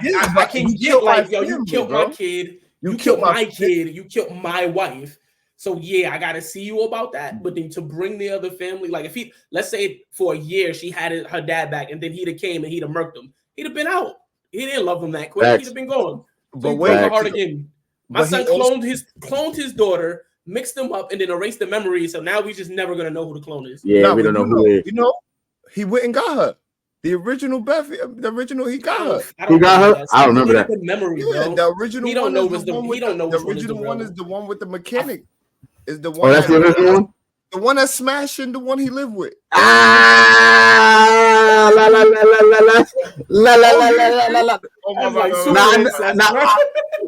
can get like, yo, you killed my kid, you killed my kid, you killed my wife. So yeah, I gotta see you about that. But then to bring the other family, like if he, let's say for a year she had her dad back, and then he'd have came and he'd have murked him, he'd have been out. He didn't love him that quick. He'd have been gone. But wait, hard again. My son cloned his daughter, mixed them up, and then erased the memories. So now we just never gonna know who the clone is. Yeah, we don't know who it is. He went and got her. The original Beth, he got her. He got her? I don't remember that. The memory, bro. The original he don't know was the one. He don't know the original one is the one with the mechanic. Is the Oh, one. that's the original one. The one that's smashing the one he lived with. Ah, la la la la la la la la la la la. Oh my God!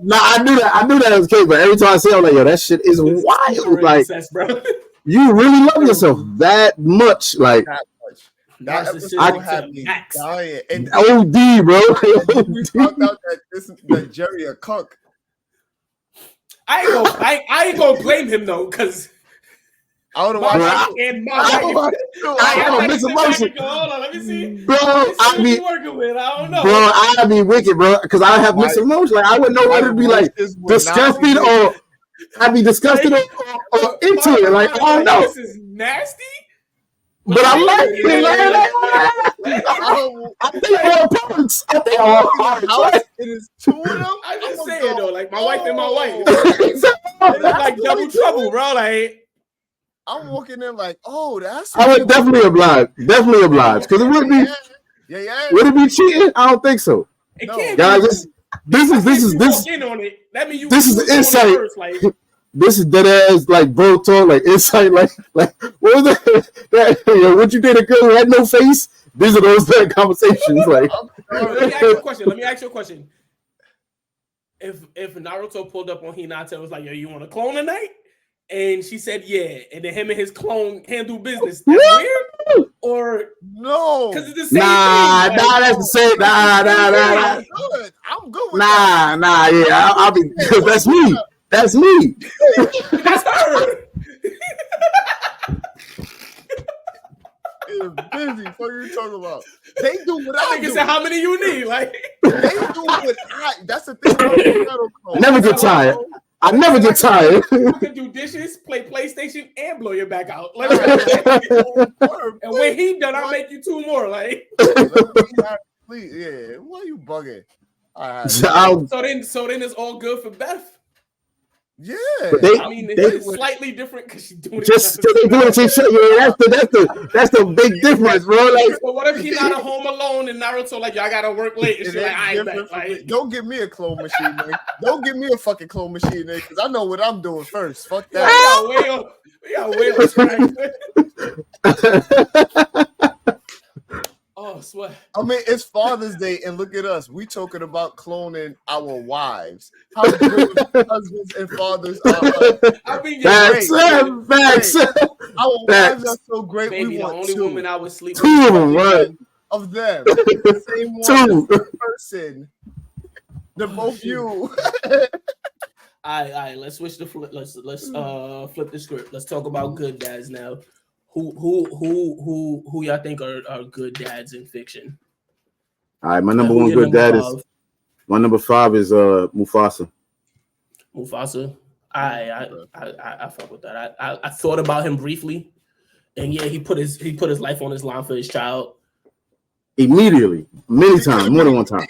Nah, I knew that was cake, but every time I say it, I'm like, yo, that shit is wild. Like, you really love yourself that much, like. That episode had me dying. And OD, bro. We found out that Jerry a cuck. I ain't gonna blame him though, because I would have My watched wife and my wife. I have a mixed emotion. Hold on, let me see. Bro, I be be working with. I don't know. Bro, I'd be wicked, bro, because I have mixed emotions. Like I wouldn't know whether to be like disgusted or I'd be disgusted or into it. Like I don't know. This is nasty. But I like it. I think all parts. I think all parts. It is two of them. I'm just saying though, like my wife and my wife. It's like double trouble, bro. Like I'm walking in like, oh, that's. I would definitely oblige, because it would be. Yeah. Would it be cheating? I don't think so. It can't guys, this is in on it. That means you. This is insight. First, like. This is dead ass like bro talk, like insight, like what was that? What you did a girl who had no face? These are those bad conversations. Like, let me ask you a question. If Naruto pulled up on Hinata and was like, "Yo, you want a clone tonight?" and she said, "Yeah," and then him and his clone handle business, that's weird? Or no? Because it's the same thing. Like, that's the same. I'm good with that. Yeah, I'll be because that's me. That's me. That's her. You're busy. What are you talking about? They do what I do. Said, how many you need? Like they do what I. That's the thing. I never get tired. I can do dishes, play PlayStation, and blow your back out. Like, and when he done, I'll make you two more. Like, please, yeah. Why are you bugging? All right. So then it's all good for Beth. Yeah, it's slightly different because she's doing just because they doing it to shit. Yeah, that's the big difference, bro. Like, but what if he's not at home alone and Naruto like, y'all gotta work late? And she's like, I bet. Like, don't give me a clone machine, man. Don't give me a fucking clone machine, man, because I know what I'm doing first. Fuck that. We got way on track. Oh, sweat. I mean, it's Father's Day, and look at us. We talking about cloning our wives. How good husbands and fathers are. I mean, facts. Our wives are so great. Baby, we want the only two. woman I would sleep with. 2 of them, right? Of them. The same one. Two. Person. They're both you. All right. Let's switch the flip. Let's flip the script. Let's talk about good dads now. Who y'all think are good dads in fiction? All right, my number one good dad is my number 5 is Mufasa. Mufasa. I fuck with that. I thought about him briefly, and yeah, he put his life on his line for his child. Immediately, many times, more than one time.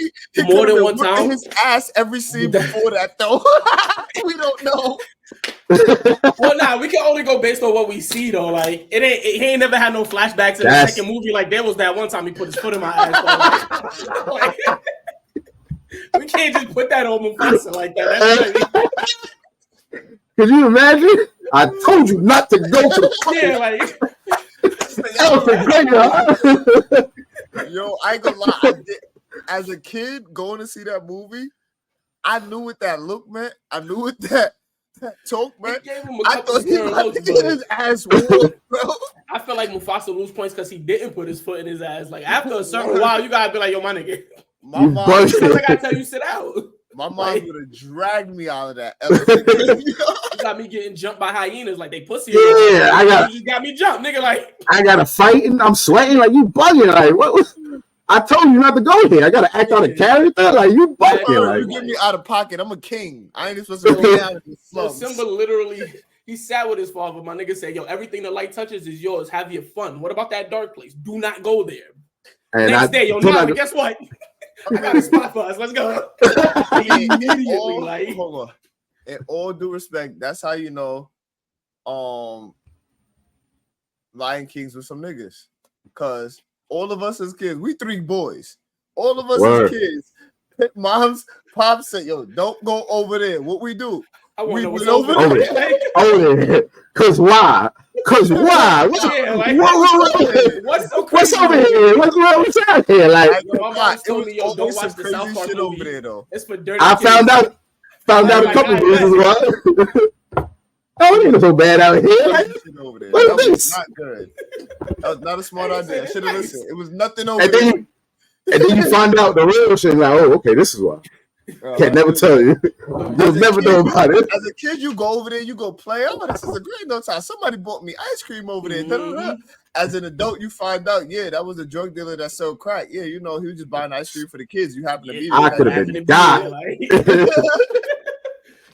More than one time. His ass every scene before that though. We don't know. Well, we can only go based on what we see though. Like he ain't never had no flashbacks in the second movie. Like there was that one time he put his foot in my ass. So, like, we can't just put that on Mufasa like that. Could you imagine? I told you not to go to the Yo, I ain't gonna lie. As a kid going to see that movie, I knew what that look meant. I knew what that talk meant. I thought he was getting his ass whooped, bro. I feel like Mufasa lose points because he didn't put his foot in his ass. Like after a certain while, you gotta be like, yo, my nigga. My mom, I gotta tell you, sit out. My mom would have dragged me out of that. You got me getting jumped by hyenas like they pussy. Yeah, you got me jumped, nigga. Like I gotta fight and I'm sweating like you bugging. Like what? I told you not to go here. I gotta act out a character. Like you bugging. Like you get me out of pocket. I'm a king. I ain't supposed to go down in the slums. So Simba literally, he sat with his father. My nigga said, "Yo, everything the light touches is yours. Have your fun. What about that dark place? Do not go there." And next day, yo, but guess what? I got a spot for us. Let's go. Immediately, hold on. In all due respect, that's how you know Lion Kings with some niggas. Because all of us as kids, we 3 boys. All of us as kids, moms, pops said, yo, don't go over there. What we do? We went over there. Because why? What's over here? What's out here? Like, my mom told me, yo, don't watch the South Park movie over there, though. It's for dirty I kids. found out a couple reasons why. Oh, it ain't so bad out here. Like, that was not good. That was not a smart idea. I should have listened. It was nothing over there. And then you find out the real shit. Like, oh, okay, this is why. Can't never tell you. You'll never know about it. As a kid, you go over there, you go play. Oh, this is a great no time. Somebody bought me ice cream over there. Mhm. As an adult, you find out, yeah, that was a drug dealer that sold crack. Yeah, you know, he was just buying ice cream for the kids. You happen to be there. I could have been died. Like,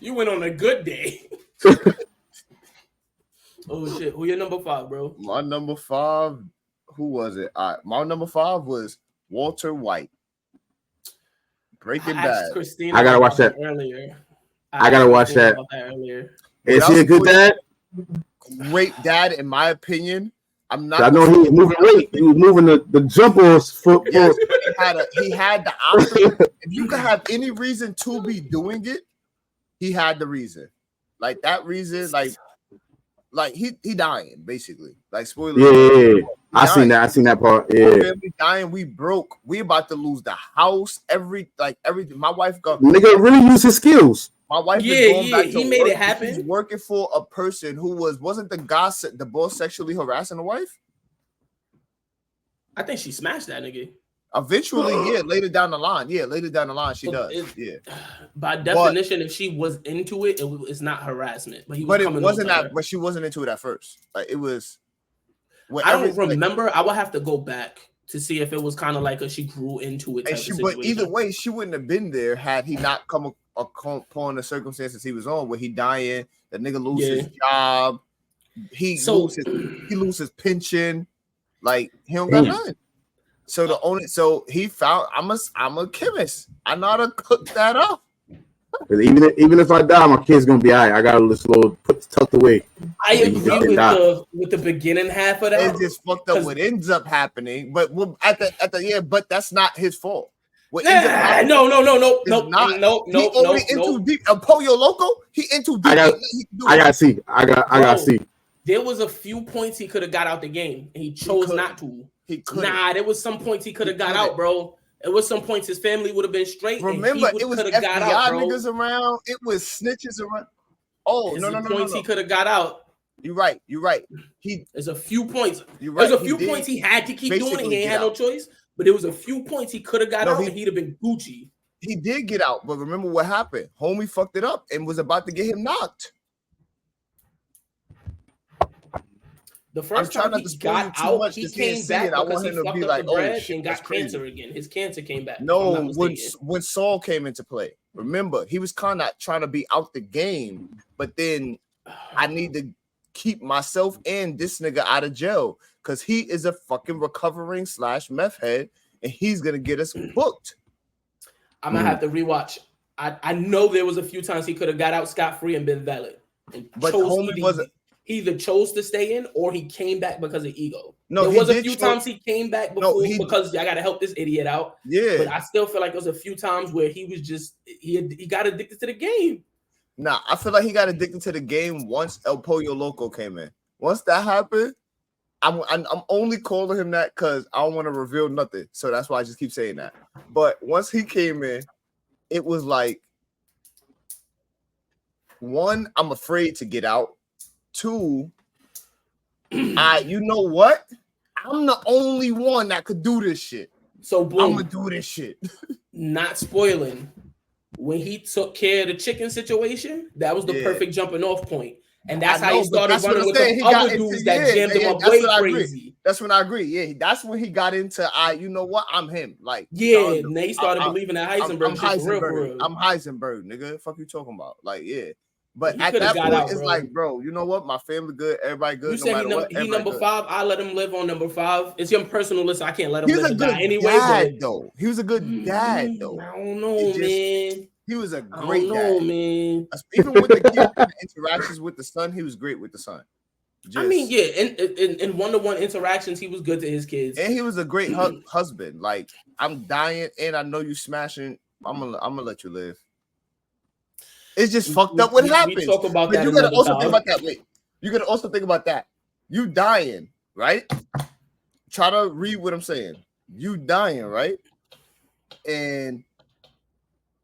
you went on a good day. Oh shit! Who your number 5, bro? My number 5, who was it? My number 5 was Walter White. Breaking Bad. Christina I gotta watch that earlier. I gotta watch that. Earlier. Is he a good dad? Great dad, in my opinion. I'm not. I know he was moving weight. He was moving the jumpers for. Yes, he had the option. If you could have any reason to be doing it, he had the reason. Like that reason, like he dying basically. Like spoiler. Yeah. I seen that part. Yeah. Family dying. We broke. We about to lose the house. Everything. My wife got. Nigga really use his skills. My wife he made it happen. He's working for a person who wasn't the boss sexually harassing the wife. I think she smashed that nigga. Eventually, yeah. Later down the line, she does. Yeah. By definition, if she was into it, it's not harassment. But it wasn't that. But she wasn't into it at first. Like it was. I don't remember. I would have to go back to see if it was kind of like she grew into it. But either way, she wouldn't have been there had he not come upon the circumstances he was on, where he dying, the nigga lose his job, he lose his pension, like he don't got nothing. So he found I'm a chemist. I know how to cook that up. Even if I die, my kid's gonna be all right. I got this little tucked away. I agree with the beginning half of that. It's just fucked up what ends up happening, but but that's not his fault. No. He into deep. Pollo Loco, he into deep. I gotta see. There was a few points he could have got out the game, and he chose not to. There was some points he could have got out, bro. It was some points his family would have been straight. Remember, it was FBI niggas around. It was snitches around. Oh, no. Points he could have got out. You're right. There's a few points. You're right. There's a few points he had to keep doing it. He ain't had no choice. But there was a few points he could have got out, and he'd have been Gucci. He did get out, but remember what happened? Homie fucked it up and was about to get him knocked. The first time he got out, he came back because he fucked up the bread and got cancer again. His cancer came back. No, when Saul came into play, remember, he was kind of trying to be out the game, but then I need to keep myself and this nigga out of jail because he is a fucking recovering / meth head, and he's gonna get us booked. I'm gonna have to rewatch. I know there was a few times he could have got out scot-free and been valid. But homie wasn't. He either chose to stay in or he came back because of ego. No, there was a few times he came back because I gotta help this idiot out. Yeah, but I still feel like there was a few times where he was just he got addicted to the game. Nah, I feel like he got addicted to the game once El Pollo Loco came in. Once that happened, I'm only calling him that because I don't want to reveal nothing. So that's why I just keep saying that. But once he came in, it was like, one, I'm afraid to get out. Two, you know what? I'm the only one that could do this shit. So boom, I'm gonna do this shit. Not spoiling. When he took care of the chicken situation, that was the perfect jumping off point. And that's how he started running with the other dudes that jammed him up way crazy. That's when I agree. Yeah, that's when he got into you know what? I'm him. Like, yeah, and he started believing that Heisenberg. I'm Heisenberg. For real. I'm Heisenberg, nigga. The fuck you talking about? Like, yeah. But at that point, it's like, bro, you know what? My family good, everybody good. You said he number 5. I let him live on number 5. It's your personal list. I can't let him live anyway. Dad, though. He was a good dad, though. I don't know, man. He was a great dad, man. Even with the kid interactions with the son, he was great with the son. I mean, yeah, in one-to-one interactions, he was good to his kids, and he was a great husband. Like, I'm dying, and I know you smashing. I'm gonna let you live. It's just fucked up what happens. We talk about that. You gotta also think about that. Wait, you gotta also think about that. You dying, right? Try to read what I'm saying. You dying, right? And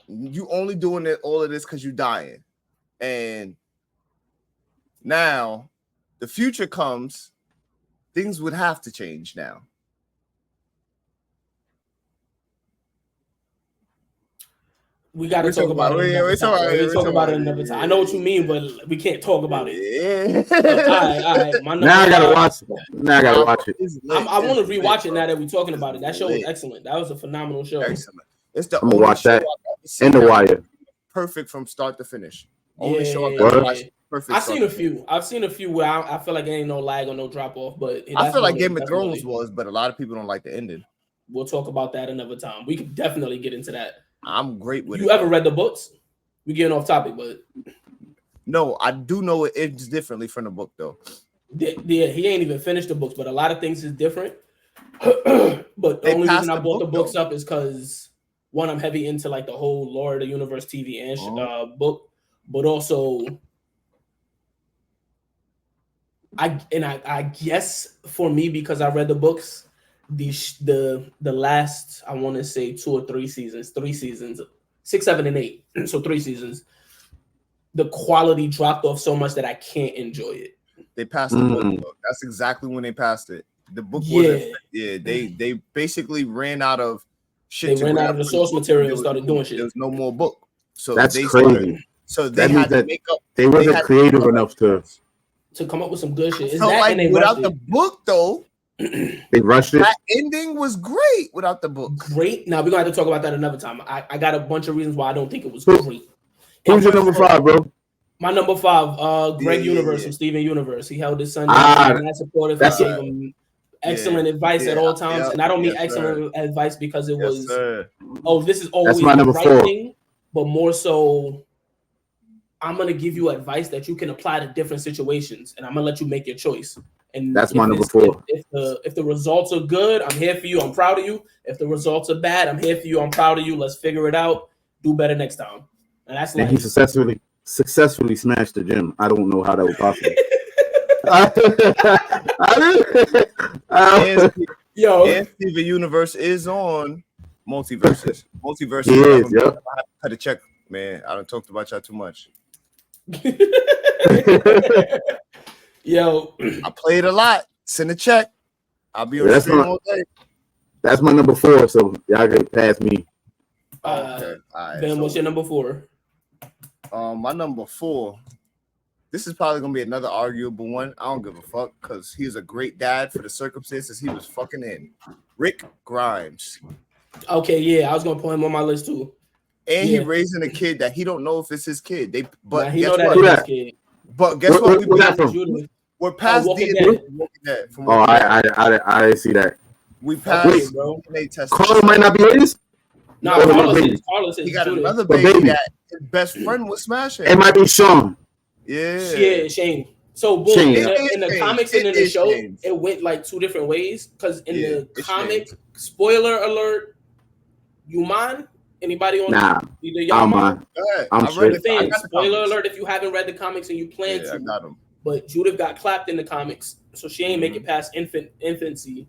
you only doing all of this because you dying. And now the future comes, things would have to change now. We got to talk about it another time. We talk about it another time. I know what you mean, but we can't talk about it. Yeah. All right. My Now I gotta watch. Now I gotta watch it. I want to rewatch it now that we're talking about it. That show was excellent. That was a phenomenal show. Excellent. It's the I'm gonna watch that and The Wire. Perfect from start to finish. Only show I've ever watched. Perfect. I've seen a few where I feel like there ain't no lag or no drop off, but I feel like Game of Thrones was, but a lot of people don't like the ending. We'll talk about that another time. We could definitely get into that. I'm great with it. You ever read the books? We getting off topic, but no, I do know it ends differently from the book though. Yeah, he ain't even finished the books, but a lot of things is different. But the only reason I brought the books up is because one, I'm heavy into like the whole Lore of the Universe TV and book, but also I guess for me, because I read the books, the last, I want to say 2 or 3 seasons, 6, 7, and 8. So 3 seasons. The quality dropped off so much that I can't enjoy it. They passed the book. That's exactly when they passed it. The book wasn't. Yeah, they basically ran out of shit. They ran out of the source material and started doing shit. There was no more book. So that's they crazy. So they had to make up. They wasn't creative enough to come up with some good shit. So like without the book though. They rushed it. That ending was great without the book. Great. Now we're gonna have to talk about that another time. I got a bunch of reasons why I don't think it was great. Who's your number 5, bro? My number 5, Greg Universe from Steven Universe. He held his son down. That's supportive. He gave him excellent advice at all times, and I don't mean excellent advice because it was this is always my number the right 4 thing, but more so, I'm gonna give you advice that you can apply to different situations, and I'm gonna let you make your choice. And that's my number 4. If the results are good, I'm here for you. I'm proud of you. If the results are bad, I'm here for you. I'm proud of you. Let's figure it out. Do better next time. And that's like he successfully smashed the gym. I don't know how that was possible. And Steven Universe is on Multiverses. Multiverses. He is, yep. I had to check, man. I don't talk about y'all too much. Yo, I played a lot. Send a check. I'll be on the stream all day. That's my number 4, so y'all can pass me. Okay. All right. Ben, what's your number 4? My number 4. This is probably gonna be another arguable one. I don't give a fuck because he's a great dad for the circumstances he was fucking in. Rick Grimes. Okay, yeah, I was gonna put him on my list too. And he raising a kid that he don't know if it's his kid. He know that is his kid. But guess what? We're past the Dead. I didn't see that. We passed DNA test. Carl might not be his. No, Carlos is he got another baby that his best friend was smashing. It might be Sean. Yeah, Shane. So boom, in the comics and in the show, it went like 2 different ways. Because in the comic, spoiler alert, you mind? Anybody on either y'all mind? I'm sure. Spoiler alert if you haven't read the comics and you plan to. I got them. But Judith got clapped in the comics, so she ain't make it past infancy.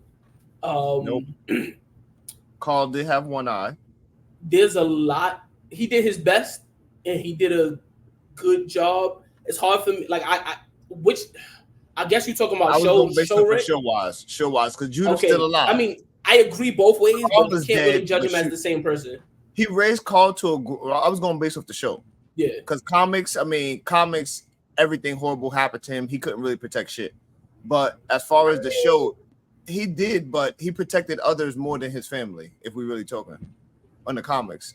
Nope. Carl did have one eye. There's a lot. He did his best, and he did a good job. It's hard for me. Like I guess you're talking about show wise, because Judith's still alive. I mean, I agree both ways, but you can't really judge him as the same person. He raised Carl to I was going based off the show. Yeah. Because comics, everything horrible happened to him. He couldn't really protect shit. But as far as the show, he did, but he protected others more than his family, if we're really talking on the comics.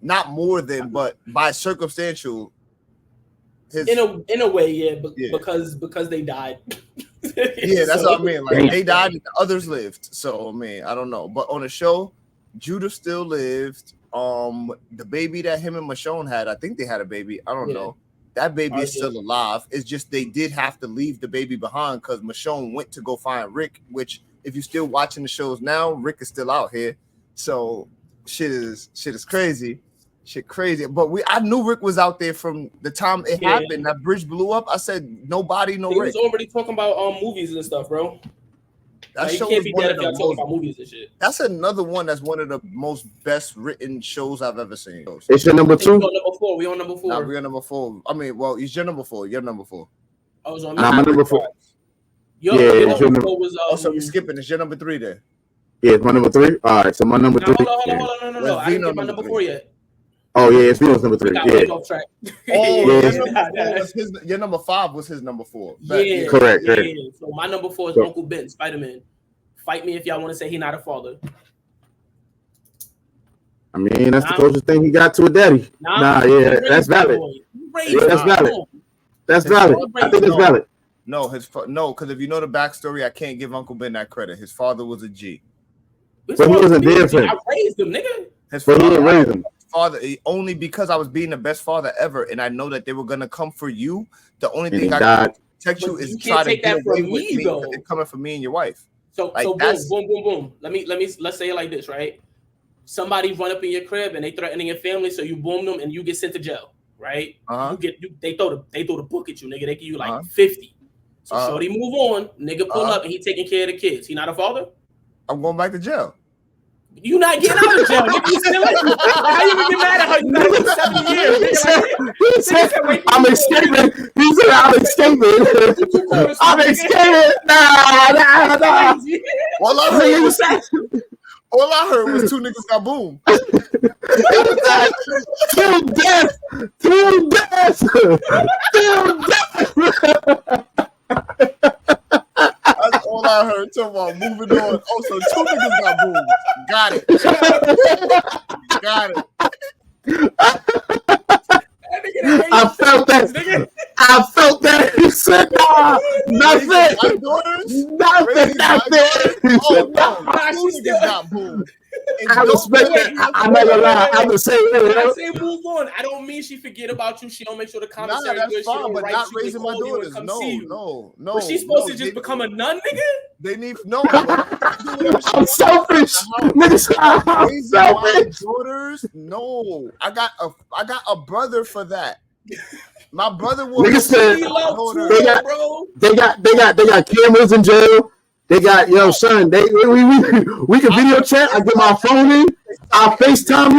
Not more than, but by circumstantial. In a way, yeah, because they died. Yeah, that's what I mean. Like they died and the others lived. So I don't know. But on the show, Judith still lived. The baby that him and Michonne had, I think they had a baby. I don't know. That baby is still alive. It's just they did have to leave the baby behind because Michonne went to go find Rick, which if you're still watching the shows now, Rick is still out here. So shit is crazy. Shit crazy. But I knew Rick was out there from the time it happened. That bridge blew up. I said, nobody, no Rick. He was already talking about movies and stuff, bro. That show can't is be one dead of if y'all talking about movies and shit. That's another one that's one of the most best written shows I've ever seen. It's your number 2? We on number 4. Nah, we're on number 4. It's your number 4. Your number 4. I was on my number 4. Your number 4 was so you're skipping. It's your number 3 then. Yeah, it's my number 3. All right, so my number 3. Hold on. No. I didn't get my number 4 yet. Oh yeah, Espino's number 3. Got Yeah, way off track. Oh, Yeah. your number 5 was his number 4. Yeah, Correct. So my number 4 is So- Uncle Ben, Spider-Man. Fight me if y'all want to say he's not a father. I mean, that's the closest thing he got to a daddy. Nah, yeah, that's valid. Yeah, that's valid. That's valid. I think it's valid. No, because if you know the backstory, I can't give Uncle Ben that credit. His father was a G. But he wasn't there for him. I raised him, nigga. But he didn't raise him. Father, only because I was being the best father ever, and I know that they were gonna come for you. The only thing I can protect you is try to get away with me though. They're coming for me and your wife. So boom. Let's say it like this, right? Somebody run up in your crib and they threatening your family, so you boom them and you get sent to jail, right? They throw the book at you, nigga. They give you like 50. So shorty move on, nigga pull up and he taking care of the kids. He not a father? I'm going back to jail. You not getting out of jail, nigga. You still in. How you gonna get mad at her? You got like 7 years. Nigga, he said, I'm escaping. He said, I'm escaping. I'm escaping. Nah. All I heard was 2 niggas got boomed. Till death. That's all I heard. Talking about moving on. Oh, so 2 niggas got boomed. Got it. I felt that. I felt that. He said, nah, nothing. Nothing. Oh, no. 2 niggas got boomed. I respect that. I'm not gonna lie. I'm the same way. I say move on. I don't mean she forget about you. She don't make sure the commissary that's good. fine, She don't but write not you raising my daughters. No. But she's supposed to just become a nun, nigga. They need no. I'm selfish. Niggas, I'm Raising selfish. my daughters. No, I got a brother for that. My brother will. Niggas said they got cameras in jail. They got son. We can video chat. I get my phone in. I FaceTime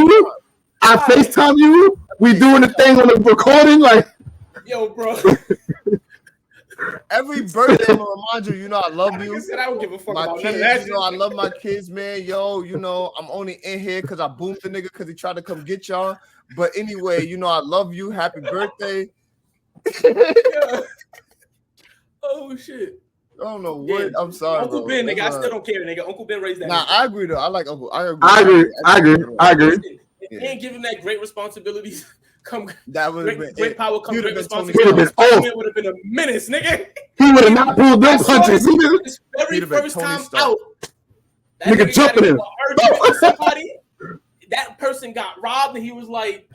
you. We doing the thing on the recording like. Yo, bro. Every birthday, I'm gonna remind you. I love you. I said I don't give a fuck my about kids, that. I love my kids, man. Yo, I'm only in here because I boomed the nigga because he tried to come get y'all. But anyway, I love you. Happy birthday. Oh shit. I don't know what. Yeah. I'm sorry, Uncle Ben, nigga. I still don't care, nigga. Uncle Ben raised that. Nah, I agree though. I like Uncle. I agree. If he ain't giving that great responsibilities, that would have been great power, come great responsibilities. He would have been a menace, nigga. He would have not pulled them punches. His very first time out, that nigga jumping him. Somebody, that person got robbed, and he was like,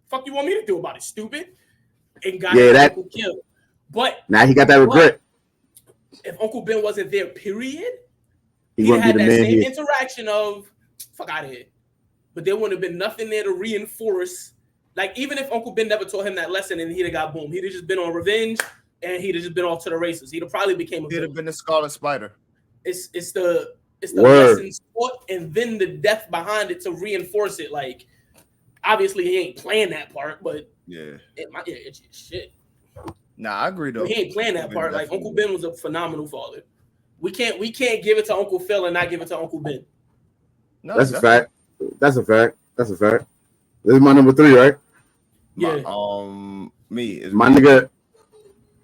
"Fuck, you want me to do about it, stupid?" And got his uncle killed. But now he got that regret. If Uncle Ben wasn't there, period, he would have had that same interaction of fuck out of here. But there wouldn't have been nothing there to reinforce. Like, even if Uncle Ben never taught him that lesson and he'd have got boom, he'd have just been on revenge and he'd have just been off to the races. He'd have probably became a He'd have been the Scarlet Spider. It's the lessons taught and then the death behind it to reinforce it. Like, obviously he ain't playing that part, but it's shit. Nah, I agree though. He ain't playing that part. Like, Uncle Ben was a phenomenal father. We can't give it to Uncle Phil and not give it to Uncle Ben. No, that's a fact. That's a fact. This is my number 3, right? Yeah. Me. My nigga.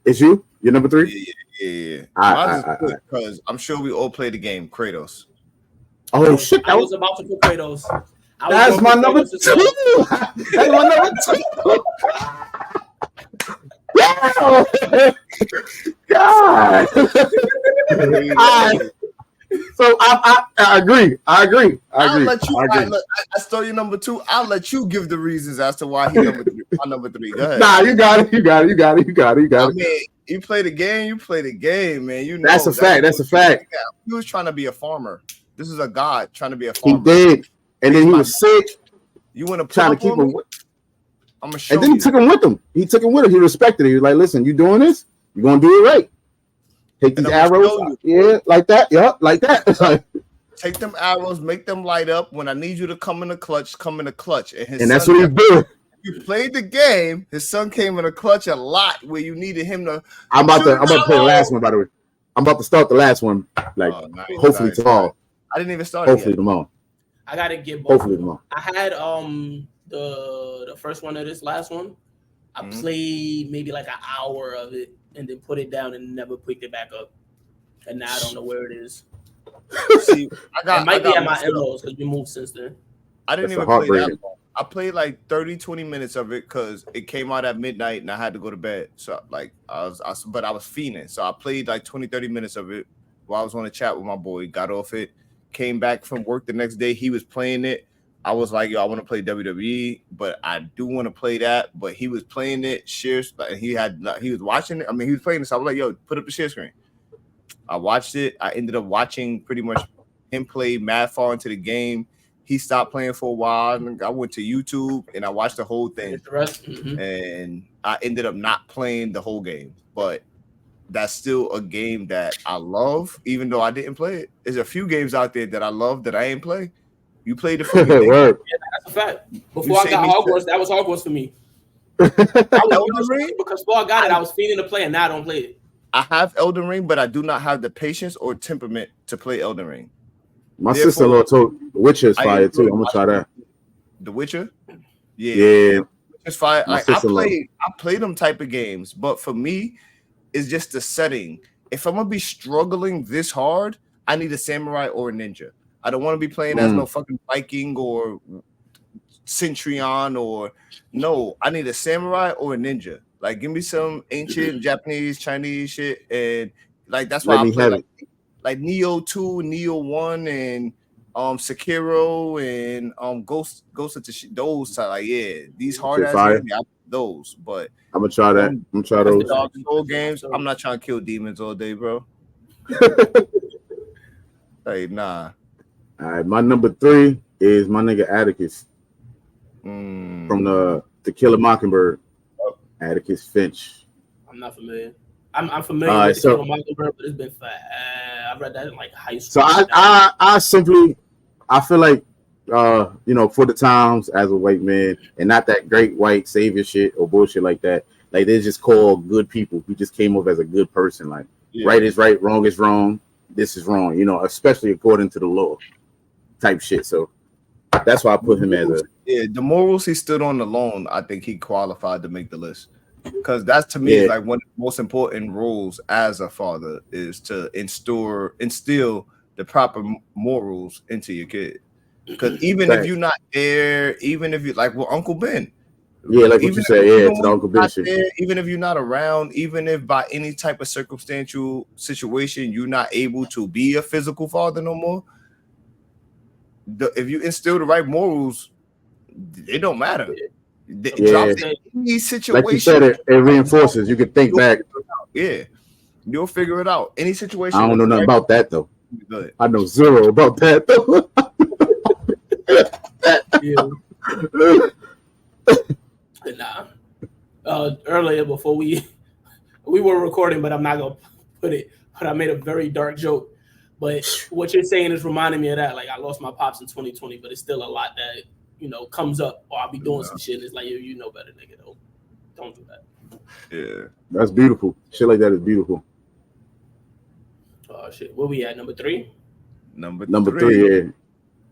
It's you? You're number 3? Yeah. Because I'm sure we all played the game, Kratos. Oh shit! I was about to put Kratos. That's my number 2. That's my number 2. God. So I agree. I'll let you. I stole your number 2. I'll let you give the reasons as to why he my number 3. Go ahead. Nah, you got it. I mean, you play the game, man. You know that's a fact. That's a fact. He was trying to be a farmer. This is a god trying to be a farmer. He did, and then he was sick. You want to try to keep him. I'm gonna show and then he took him with him. He respected it. He was like, "Listen, you doing this? You're gonna do it right. Take these arrows, like that. Yep, like that. Take them arrows, make them light up. When I need you to come in the clutch, come in the clutch." And that's what he's doing. You played the game. His son came in the clutch a lot where you needed him to. I'm about to play the last one. By the way, I'm about to start the last one. Like hopefully tomorrow. I didn't even start. Hopefully tomorrow. I gotta get both. Hopefully tomorrow. I had the first one of this last one. I played maybe like an hour of it and then put it down and never picked it back up. And now I don't know where it is. See, it might be at my in-laws because we moved since then. I didn't even play that long. I played like 30-20 minutes of it because it came out at midnight and I had to go to bed. So like I was fiending. So I played like 20-30 minutes of it while I was on a chat with my boy. Got off it, came back from work the next day. He was playing it. I was like, yo, I want to play WWE, but I do want to play that. But he was playing it. Shares, he was watching it. I mean, he was playing it. So I was like, yo, put up the share screen. I watched it. I ended up watching pretty much him play mad far into the game. He stopped playing for a while. And I went to YouTube and I watched the whole thing. And I ended up not playing the whole game. But that's still a game that I love, even though I didn't play it. There's a few games out there that I love that I ain't play. You played it for me. Yeah, that's a fact. Before I got Hogwarts, that was Hogwarts for me. Because before I got it, I was feeling to play, and now I don't play it. I have Elden Ring, but I do not have the patience or temperament to play Elden Ring. My sister-in-law told The Witcher is fire too. I'm gonna try that. The Witcher? Yeah. It's fire. I play them type of games, but for me, it's just the setting. If I'm gonna be struggling this hard, I need a samurai or a ninja. I don't want to be playing as no fucking Viking or Centurion or no. I need a samurai or a ninja. Like, give me some ancient Japanese, Chinese shit, and like that's why I play like Neo 2, Neo 1, and Sekiro and Ghost of Tsushima. Those like these hard ass games, those. But I'm gonna try that. I'm gonna try those. Old games. I'm not trying to kill demons all day, bro. Hey, nah. All right, my number 3 is my nigga Atticus from the To Kill a Mockingbird. Atticus Finch. I'm not familiar. I'm familiar with The Kill a Mockingbird, but it's been I read that in like high school. So I feel like for the times as a white man and not that great white savior shit or bullshit like that. Like they're just called good people. He just came up as a good person. Like right is right, wrong is wrong. This is wrong, especially according to the law type shit. So that's why I put him as the morals he stood on alone. I think he qualified to make the list because that's to me like one of the most important roles as a father is to instill the proper morals into your kid. Because even if you're not there, even if you like Uncle Ben. Yeah, like what you said, it's the Uncle Ben shit. Even if you're not around, even if by any type of circumstantial situation you're not able to be a physical father no more, if you instill the right morals, it don't matter. Any situation, like you said, it reinforces. You can think back. Yeah, you'll figure it out. Any situation. I don't know nothing about that though. Good. I know zero about that though. Earlier before we were recording, but I'm not gonna put it. But I made a very dark joke. But what you're saying is reminding me of that. Like I lost my pops in 2020, but it's still a lot that comes up, or I'll be doing some shit. And it's like you know better, nigga. Though, don't do that. Yeah, that's beautiful. Shit like that is beautiful. Oh shit, where we at? Number 3. Number 3.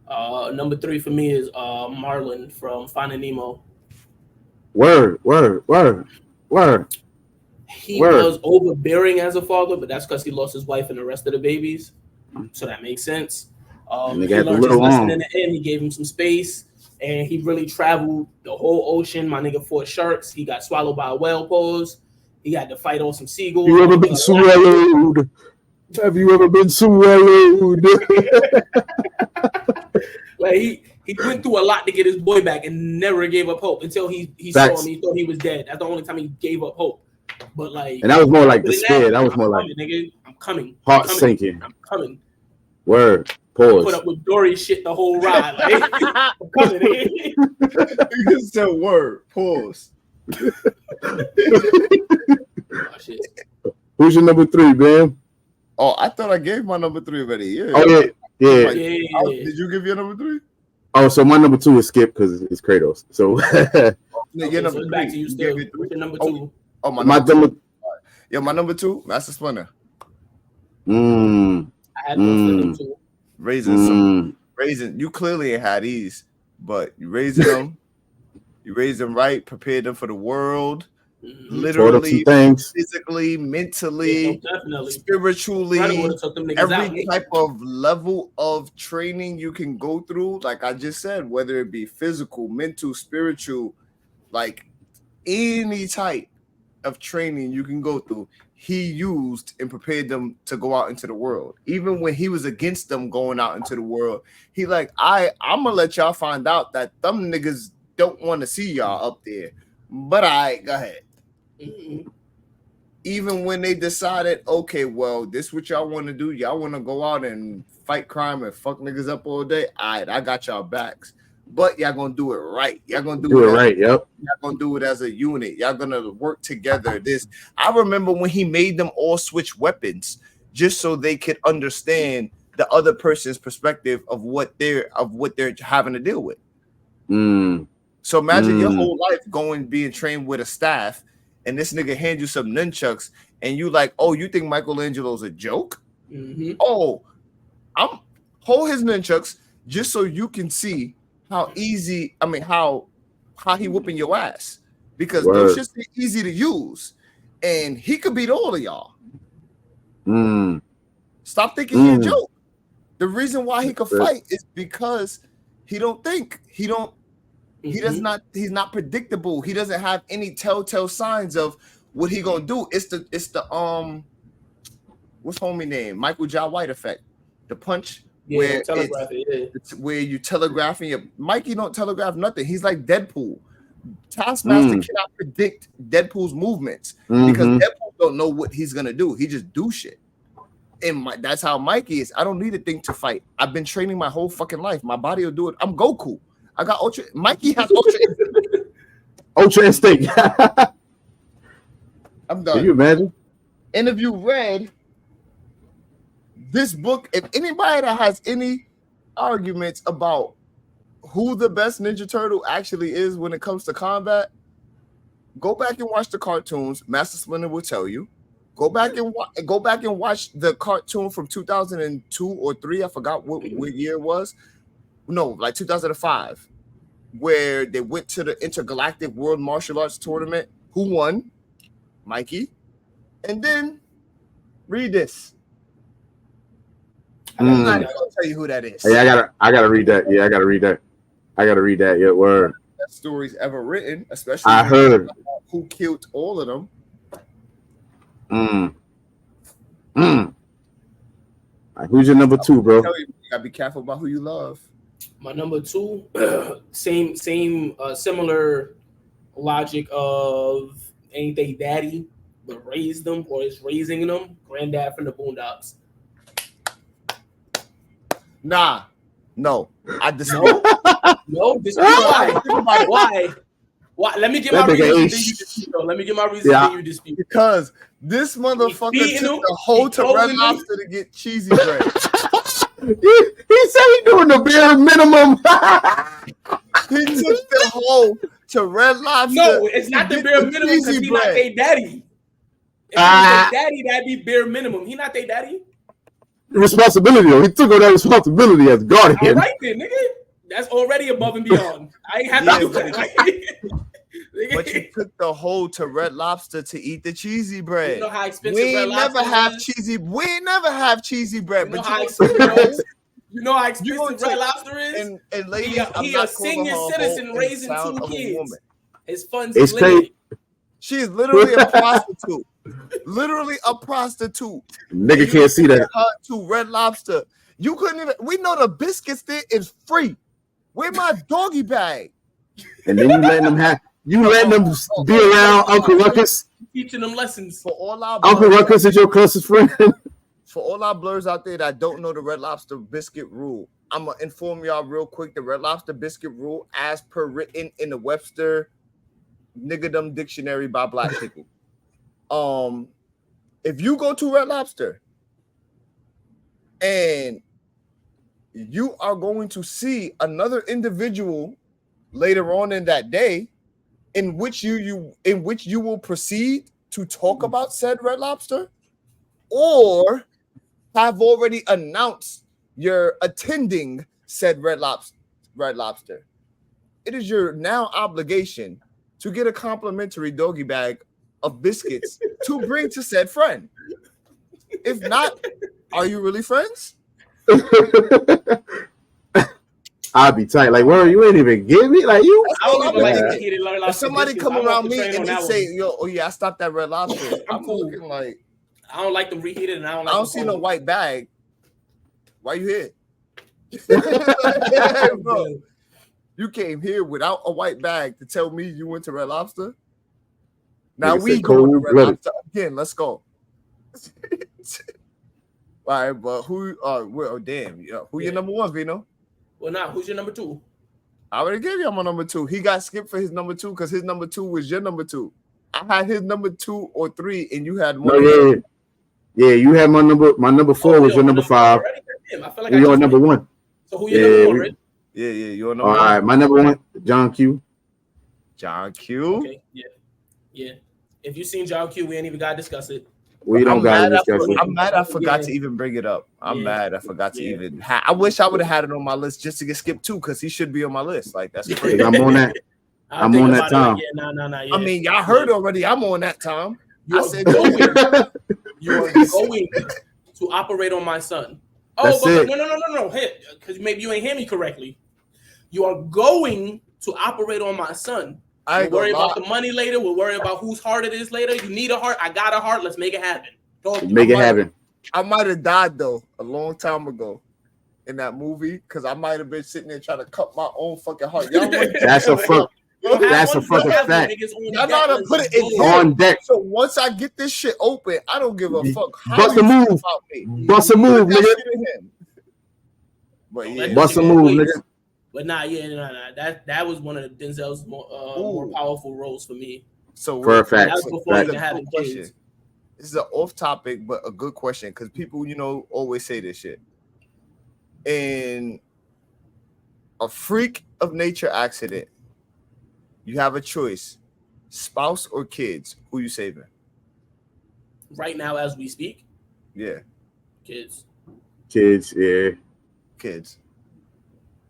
Yeah. Number 3 for me is Marlin from Finding Nemo. Word. He was overbearing as a father, but that's because he lost his wife and the rest of the babies. So that makes sense. He learned his lesson in the end. He gave him some space, and he really traveled the whole ocean. My nigga fought sharks. He got swallowed by a whale pose. He had to fight on some seagulls. You ever been swallowed? Have you ever been swallowed? Like he went through a lot to get his boy back and never gave up hope until he saw him. He thought he was dead. That's the only time he gave up hope. But like, and that was more like despair. That was more like, nigga, I'm coming. Heart sinking. I'm coming. Word. Pause. Put up with Dory shit the whole ride. Like, I'm coming. You said word. Pause. Oh, shit. Who's your number 3, Ben? Oh, I thought I gave my number 3 already. Yeah. Oh yeah. Did you give your number 3? Oh, so my number 2 is Skip because it's Kratos. So your number 3. Back to you still. What's your number 2? Oh, my number 2. Yeah, my number 2, Master Splinter. I had no Splinter too. Raising some raising. You clearly ain't had these, but you raising them. You raised them right, prepared them for the world, literally, physically, mentally, spiritually, every type of level of training you can go through. Like I just said, whether it be physical, mental, spiritual, like any type of training you can go through, he used and prepared them to go out into the world. Even when he was against them going out into the world, he like, I'm gonna let y'all find out that them niggas don't want to see y'all up there, but go ahead. Even when they decided, okay, well, this what y'all want to do, y'all want to go out and fight crime and fuck niggas up all day, all right, I got y'all backs, but y'all gonna do it right. Y'all gonna do it right. Yep. Y'all gonna do it as a unit. Y'all gonna work together. I remember when he made them all switch weapons just so they could understand the other person's perspective of what they're having to deal with. So imagine your whole life being trained with a staff, and this nigga hand you some nunchucks, and you like, oh, you think Michelangelo's a joke? Oh, I'm hold his nunchucks just so you can see how easy. I mean, how he whooping your ass, because those shits are easy to use, and he could beat all of y'all. Stop thinking he a joke. The reason why he could fight is because he don't think. He's not predictable. He doesn't have any telltale signs of what he gonna do. It's the what's homie name? Michael Jai White effect. The punch where you telegraphing your Mikey don't telegraph nothing. He's like Deadpool. Taskmaster cannot predict Deadpool's movements because Deadpool don't know what he's gonna do. He just do shit. And that's how Mikey is. I don't need a thing to fight. I've been training my whole fucking life. My body will do it. I'm Goku. I got ultra. Mikey has ultra instinct. I'm done. Can you imagine? And if you read this book, if anybody that has any arguments about who the best Ninja Turtle actually is when it comes to combat, go back and watch the cartoons. Master Splinter will tell you. Go back and watch the cartoon from 2002 or 3. I forgot what year it was. No, like 2005, where they went to the Intergalactic World Martial Arts Tournament. Who won? Mikey. And then read this. I'm not even gonna tell you who that is. Hey, I gotta read that. Yeah, I gotta read that. Yeah, word. That story's ever written, especially I heard who killed all of them. Right, who's your number 2, bro? You gotta be careful about who you love. My number 2, same similar logic of ain't they daddy, but raised them or is raising them. Granddad from the Boondocks. Nah, no, I disagree. No, why? Why? Let me get my reason. Then you dispute. Let me get my reason. Then you dispute. Because this motherfucker took the whole to Red Lobster to get cheesy bread. He said he doing the bare minimum. He took the whole to Red Lobster. No, it's not the bare minimum because he's not their daddy. If he was their daddy, that'd be bare minimum. He not their daddy. Responsibility, though. He took on that responsibility as guardian. All right then, nigga. That's already above and beyond. I ain't have to do that. But you took the whole to Red Lobster to eat the cheesy bread. You know how expensive Red Lobster is? We ain't never have cheesy bread. You know how expensive Red Lobster is? And ladies, he a senior citizen raising 2 kids. His funds is limited. She is literally a prostitute. Literally a prostitute. Nigga can't see that. To Red Lobster. You couldn't even. We know the biscuits there is free. Where my doggy bag? And then you letting them have. You letting them be around Uncle Ruckus? Teaching them lessons. For all our Uncle Ruckus is your closest friend. For all our blurs out there that don't know the Red Lobster biscuit rule, I'm going to inform y'all real quick. The Red Lobster biscuit rule, as per written in the Webster Niggerdom Dictionary by Black people. If you go to Red Lobster and you are going to see another individual later on in that day in which you will proceed to talk about said Red Lobster, or have already announced you're attending said Red Lobster, it is your now obligation to get a complimentary doggy bag of biscuits to bring to said friend. If not, are you really friends? I'd be tight. Like, where you ain't even give me? Like, you. I don't even like Yeah. reheated Red If Lobster somebody biscuits. come I'm off around the me train and on they that say, one. "Yo, oh yeah, I stopped at Red Lobster," I'm I'm cool. looking like, I don't like them reheated, and I don't I like. don't see no white bag. Why you here? Bro, you came here without a white bag to tell me you went to Red Lobster. Now Nigga we said going to Red cold-blooded. Lobster again. Let's go. All right, but who? Well, damn. Who your number one, Vino? Well, now who's your number two? I already gave you my number two. He got skipped for his number two because his number two was your number two. I had his number 2 or 3, and you had one. No, yeah. You had my number. My number 4 was your number 5. I feel like We on number 1. So who your number one, Rick? Yeah, you're All number one. right, my number 1, John Q. John Q. Okay, yeah. If you seen John Q, we ain't even gotta discuss it. We don't got to discuss it. I'm mad I forgot Yeah. to even bring it up. I'm Yeah. mad I forgot to Yeah. even. I wish I would have had it on my list just to get skipped too, because he should be on my list. Like that's crazy. I'm on that. I'm on that time. Yeah, no. Yeah. I mean, y'all heard already. I'm on that time. You I are said, you are going to operate on my son. Oh, That's but it. no. Hey, because maybe you ain't hear me correctly. You are going to operate on my son. I ain't We'll worry gonna about lie. the money later. We'll worry about whose heart it is later. You need a heart. I got a heart. Let's make it happen. Make it happen. I might have died though a long time ago in that movie because I might have been sitting there trying to cut my own fucking heart. Y'all want That's a fuck. That's a fucking fact. Y'all know how to put it in here. On deck. So once I get this shit open, I don't give a fuck how Bust a you feel move. about me. Bust a move, Put that nigga. shit in him. But yeah, Bust a move, nigga. But nah. That was one of Denzel's more powerful roles for me. So For a fact. That was before That's even a having good question. kids. This is an off topic, but a good question because people, always say this shit. In a freak of nature accident, you have a choice: spouse or kids. Who you saving? Right now, as we speak, Yeah, kids. Kids, yeah. kids.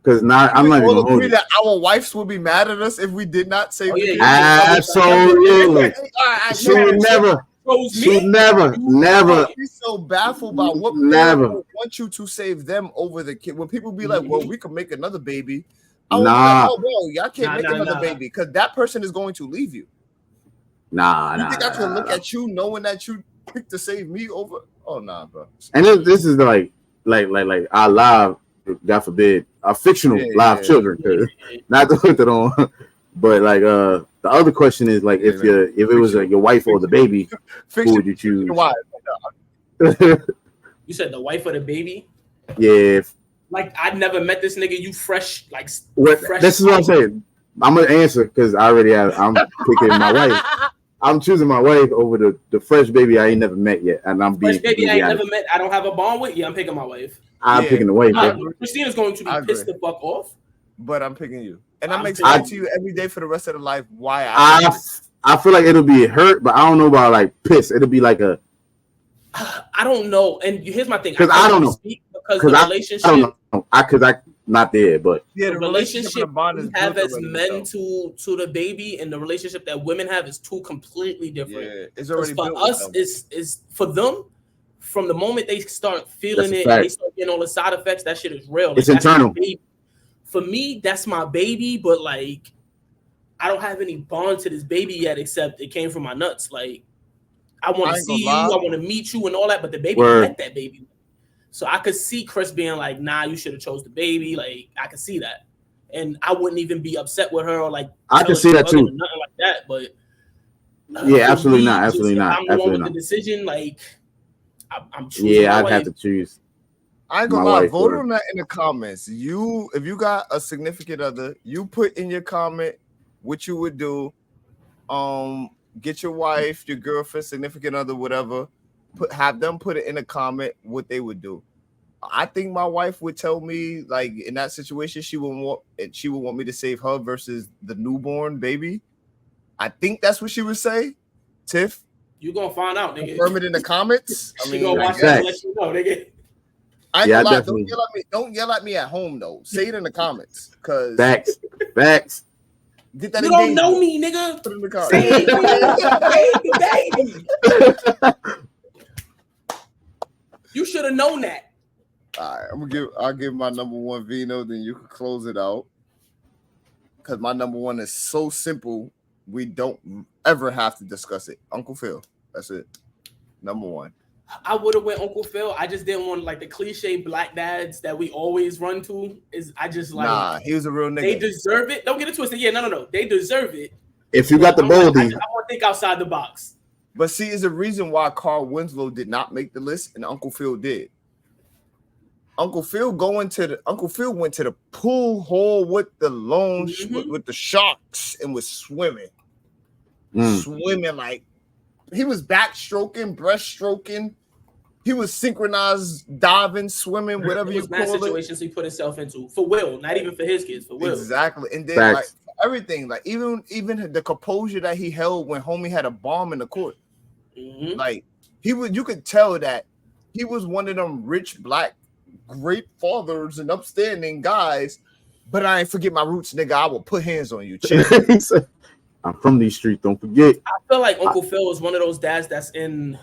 Because now I'm not We even all gonna hold agree you. that our wives would be mad at us if we did not save the kids. Absolutely. She would never. She would never. She's so baffled by what Never. parent would want you to save them over the kid. When people be like, "Well, we could make another baby," I would be Nah. like, "Oh, bro, y'all can't make another baby because that person is going to leave you." Nah. You think I can look at you knowing that you picked to save me over? Oh, nah, bro. And this is like our live, God forbid, our fictional live children. Cause not to put that on, but like the other question is like if it was your wife or the baby, who would you choose? Why? You said the wife of the baby. Yeah. Like I'd never met this nigga. You fresh, like Fresh. This is what I'm saying. I'm gonna answer because I'm picking my wife. I'm choosing my wife over the fresh baby I ain't never met yet, and I'm being fresh baby I ain't never met. I don't have a bond with. Yeah, I'm picking my wife. I'm picking the wife. Christina's going to be pissed the fuck off, but I'm picking you, and I'm explaining to you every day for the rest of the life why I feel like it'll be hurt, but I don't know about like piss. It'll be like a. I don't know, and here's my thing. Because I don't know. Because the relationship. I don't know. Because I not there, but the relationship we have as men to the baby and the relationship that women have is two completely different. Yeah, it's already for us. Is for them. From the moment they start feeling it, and they start getting all the side effects. That shit is real. Like, it's internal. For me, that's my baby, but like, I don't have any bond to this baby yet, except it came from my nuts. Like, I want to see you, I want to meet you, and all that. But the baby met that baby, so I could see Chris being like, "Nah, you should have chose the baby." Like, I could see that, and I wouldn't even be upset with her or like. I can see that too. Nothing like that, but yeah, absolutely not. Absolutely not. I'm the one with the decision, like. I'm choosing I'd have to choose. I ain't gonna lie. Vote on that in the comments. If you got a significant other, you put in your comment what you would do. Get your wife, your girlfriend, significant other, whatever. Have them put it in a comment what they would do. I think my wife would tell me like in that situation she would want me to save her versus the newborn baby. I think that's what she would say. Tiff. You gonna find out, nigga. Confirm it in the comments. She gonna watch that and let you know, nigga. I ain't Yeah, gonna lie. definitely. Don't yell at me at home though. Say it in the comments, cause Facts. get that You don't engagement. know me, nigga. Put it in the comments. Say the baby. You should have known that. All right, I'll give my number one Vino, then you can close it out. Cause my number one is so simple, we don't ever have to discuss it. Uncle Phil. That's it. Number one. I would have went Uncle Phil. I just didn't want like the cliche black dads that we always run to. Nah, he was a real nigga. They deserve it. Don't get it twisted. Yeah, no. They deserve it. If you got the boldy, I want to think outside the box. But see, it's a reason why Carl Winslow did not make the list and Uncle Phil did. Uncle Phil went to the pool hall with the with the sharks and was swimming. Swimming like he was backstroking, breaststroking. He was synchronized diving, swimming, whatever you call it. Situations he put himself into for Will, not even for his kids, for Will. Exactly, and then like everything, like even the composure that he held when homie had a bomb in the court. Like you could tell that he was one of them rich black great fathers and upstanding guys. But I ain't forget my roots, nigga. I will put hands on you. I'm from these streets. Don't forget. I feel like Uncle Phil is one of those dads that's in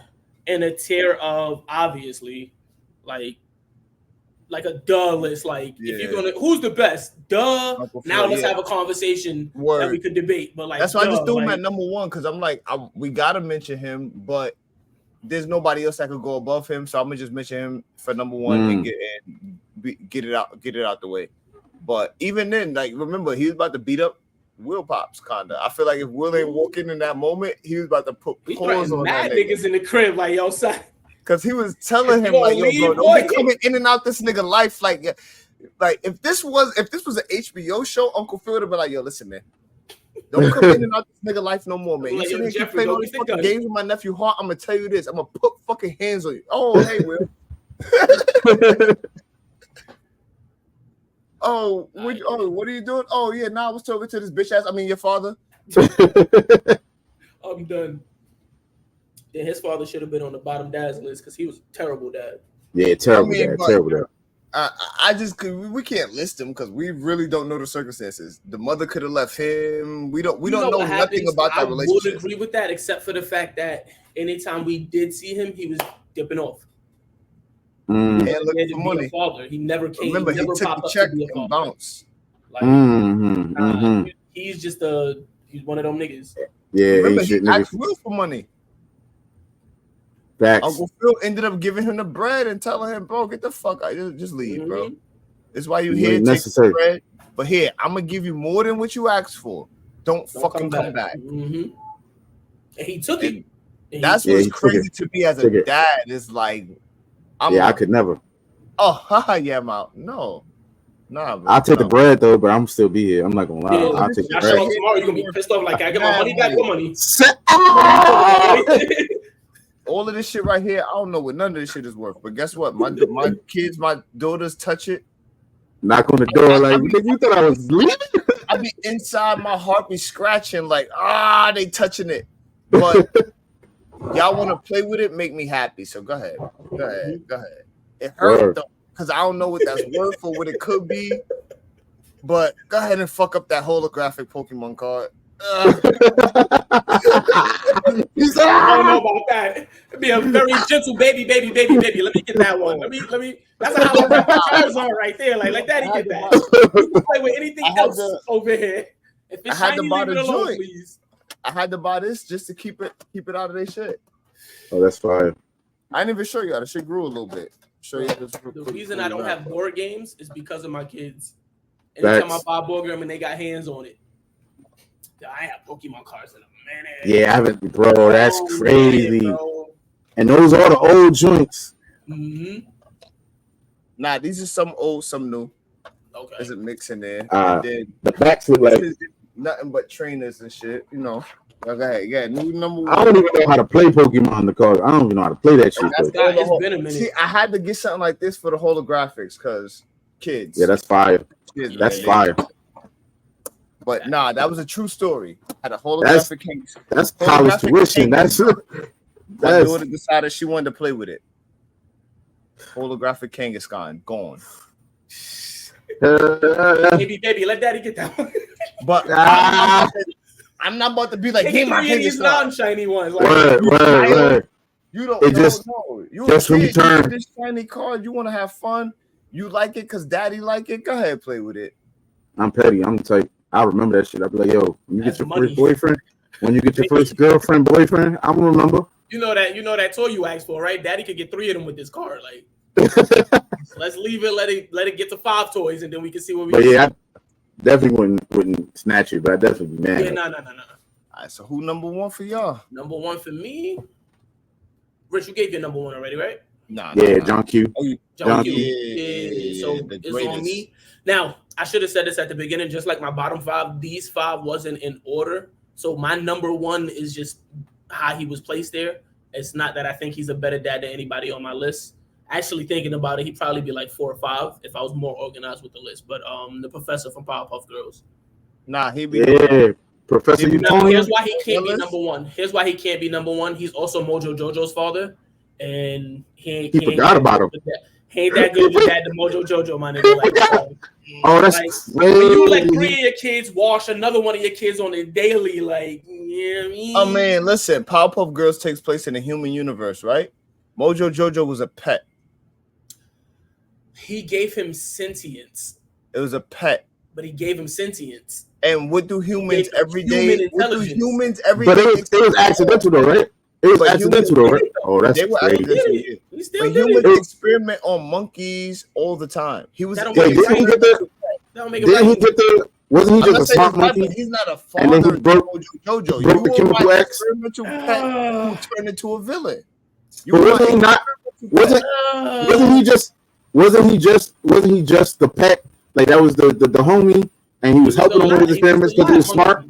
a tier of obviously like a duh list. Like if you're gonna, who's the best? Duh. Uncle now Phil, let's have a conversation that we could debate. But like that's why I just threw him at number one because I'm like we gotta mention him, but there's nobody else that could go above him. So I'm gonna just mention him for number one and get it out the way. But even then, like remember he was about to beat up Will Pops, kinda. I feel like if Will ain't walking in that moment, he was about to put pause on mad that niggas in the crib, like yo, son. Because he was telling him like, yo, bro, don't be coming in and out this nigga life like if this was an HBO show, Uncle Phil would have been like, yo, listen, man, don't come in and out this nigga life no more, man. You keep playing all these fucking games with my nephew Hart. I'm gonna tell you this. I'm gonna put fucking hands on you. Oh, hey, Will. What are you doing? Oh, yeah, I was talking to this bitch ass. I mean, your father. I'm done. Yeah, his father should have been on the bottom dad's list because he was a terrible dad. Yeah, terrible dad. We can't list him because we really don't know the circumstances. The mother could have left him. We don't know nothing about that relationship. I would agree with that, except for the fact that anytime we did see him, he was dipping off. And looking for money. Father. He never came. Remember, he took the check and bounced. Like, he's just he's one of them niggas. Yeah, remember, he asked Will for money. Facts. Uncle Phil ended up giving him the bread and telling him, bro, get the fuck out. Just leave, bro. That's why you here. Take the bread. But here, I'm going to give you more than what you asked for. Don't fucking come back. And he took it. That's what's crazy to me as a dad. Is like, I could never. Oh, haha, yeah, I'm out. No. Nah, bro. I'll take the bread, though, but I'm still be here. I'm not going to lie. I'll take the bread. Tomorrow, you're going to be pissed off like, I get my money back. What money? All of this shit right here, I don't know what none of this shit is worth. But guess what? My kids, my daughters touch it. Knock on the door like, you thought I was leaving? I be inside, my heart be scratching like, they touching it. But y'all want to play with it, make me happy. So go ahead. It hurt though, because I don't know what that's worth or what it could be. But go ahead and fuck up that holographic Pokemon card. I don't know about that. It'd be a very gentle baby. Let me get that one. Let me. That's how Charizard right there. Like that. He get that. You can play with anything else over here. If it's shiny, leave it alone, please. I had to buy this just to keep it out of their shit. Oh, that's fine. I didn't even show you how the shit grew a little bit. Show you this. The reason I don't have board games is because of my kids. Anytime I buy a board game and they got hands on it. I have Pokemon cards in a minute. Yeah, I haven't, bro. That's crazy. Bro. And those are the old joints. Nah, these are some old, some new. Okay. There's a mix in there. The backs look like nothing but trainers and shit. You know. Okay, yeah. New number one. I don't even know how to play Pokemon on the card. I don't even know how to play that shit. It's been a minute. See, I had to get something like this for the holographics because kids. Yeah, that's fire. Kids, that's fire. But nah, that was a true story. Had a holographic case. That's college tuition. My daughter decided she wanted to play with it. Holographic Kangaskhan gone. Baby, let daddy get that one. But I'm not about to be like, give my these non-shiny ones. Like, word. You don't know. You just when you turn this shiny card, you want to have fun. You like it because daddy like it. Go ahead, play with it. I'm petty. I'm the type. I remember that shit. I'll be like, yo, when you get your money. first boyfriend, when you get your first girlfriend, boyfriend, I will remember. You know that toy you asked for, right? Daddy could get 3 of them with this card. Like, let's leave it. Let it get to 5 toys, and then we can see what we. But yeah, I definitely wouldn't snatch it, but I definitely be mad. Yeah, no. All right, so who number 1 for y'all? Number 1 for me. Rich, you gave your number 1 already, right? Nah. John Q. John Q. Yeah, so it's on me. Now, I should have said this at the beginning, just like my bottom 5. These 5 wasn't in order. So my number 1 is just how he was placed there. It's not that I think he's a better dad than anybody on my list. Actually, thinking about it, he'd probably be like 4 or 5 if I was more organized with the list. But the professor from Powerpuff Girls. Nah, he'd be Professor. Here's why he can't be number 1. Here's why he can't be number 1. He's also Mojo Jojo's father, and he forgot about him. He ain't that good with that. The Mojo Jojo, my nigga. Like, that's like, when you let 3 of your kids wash another one of your kids on a daily, like, you know what I mean? Oh man, listen, Powerpuff Girls takes place in the human universe, right? Mojo Jojo was a pet. He gave him sentience. It was a pet. But he gave him sentience. And what do humans every day? But it was accidental though, right? It was accidental though, right? Oh, that's crazy. But humans experiment on monkeys all the time. He was. Didn't he get the? Wasn't he just a smart monkey? He's not a father. And then he broke Jojo. You were an experimental pet who turned into a villain. Wasn't he just the pet? Like that was the homie, and he was helping him with his experiments because he was smart.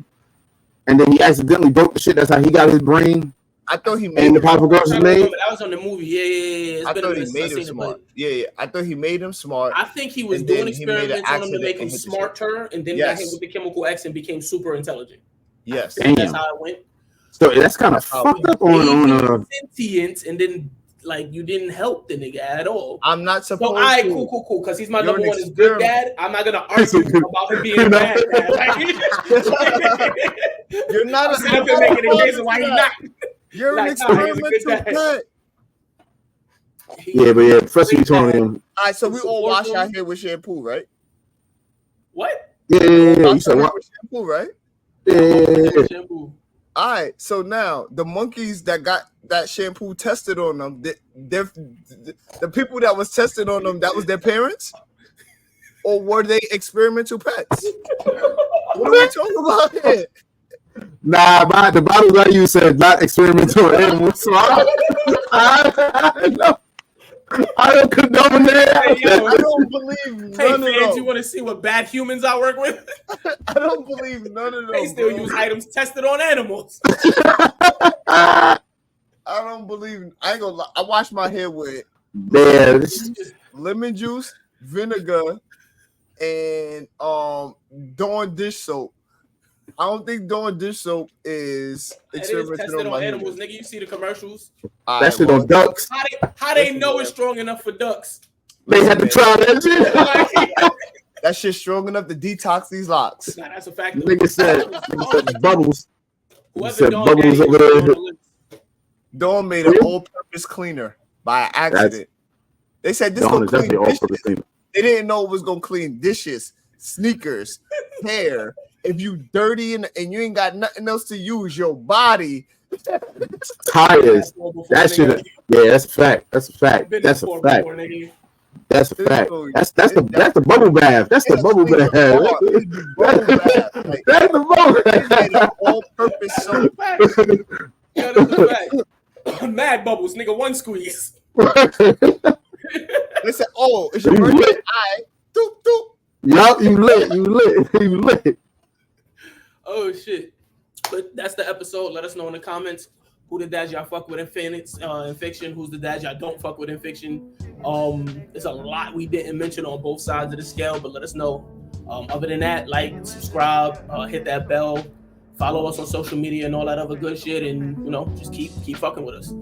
And then he accidentally broke the shit. That's how he got his brain. I thought he made and the Powerpuff Girls was made. That was on the movie. Yeah. I thought he made him smart. Yeah. I thought he made him smart. I think he was doing experiments on him to make him smarter, and then got hit with the chemical X and became super intelligent. Yes, that's how it went. So that's kind of fucked up on sentience, and then like you didn't help the nigga at all. I'm not supposed. So I cool, because he's my number 1 is good dad. I'm not gonna argue about him being bad dad. Like, you're not a making a case of why he's not. You're an experimental pet. Yeah, but yeah, Professor Utonium. All right, so we all wash our hair with shampoo, right? What? Yeah. You said what? With shampoo, right? Yeah. Shampoo. All right, so now the monkeys that got that shampoo tested on them, the people that was tested on them, that was their parents? Or were they experimental pets? What are we talking about here? Nah, the bottles I use said not experimental animals, so I don't condone that. Hey, yo, I don't believe none of those. You want to see what bad humans I work with? I don't believe none of those. They still use items tested on animals. I don't believe. I ain't gonna lie. I wash my hair with lemon juice, vinegar, and Dawn dish soap. I don't think Dawn dish soap is experimental on animals, nigga. You see the commercials? That shit on ducks. How they know it's strong enough for ducks? They had to try that shit. That shit's strong enough to detox these locks. Nah, that's a fact. Nigga said bubbles. Whoever bubbles over there. Dawn made an all-purpose cleaner by accident. They said this gonna clean dishes. They didn't know it was gonna clean dishes, sneakers, hair. If you dirty and you ain't got nothing else to use, your body. Tires. That shit. Yeah, that's a fact. That's a fact. That's a fact. That's a fact. That's the bubble bath. That's the bubble bath. That's the bubble bath. All-purpose soap. Mad bubbles, nigga. One squeeze. They said, "Oh, it's your birthday." Doop doop. Yup, you lit. Oh shit! But that's the episode. Let us know in the comments who the dads y'all fuck with in fiction. Who's the dads y'all don't fuck with in fiction? There's a lot we didn't mention on both sides of the scale, but let us know. Other than that, like, subscribe, hit that bell, follow us on social media and all that other good shit, and just keep fucking with us.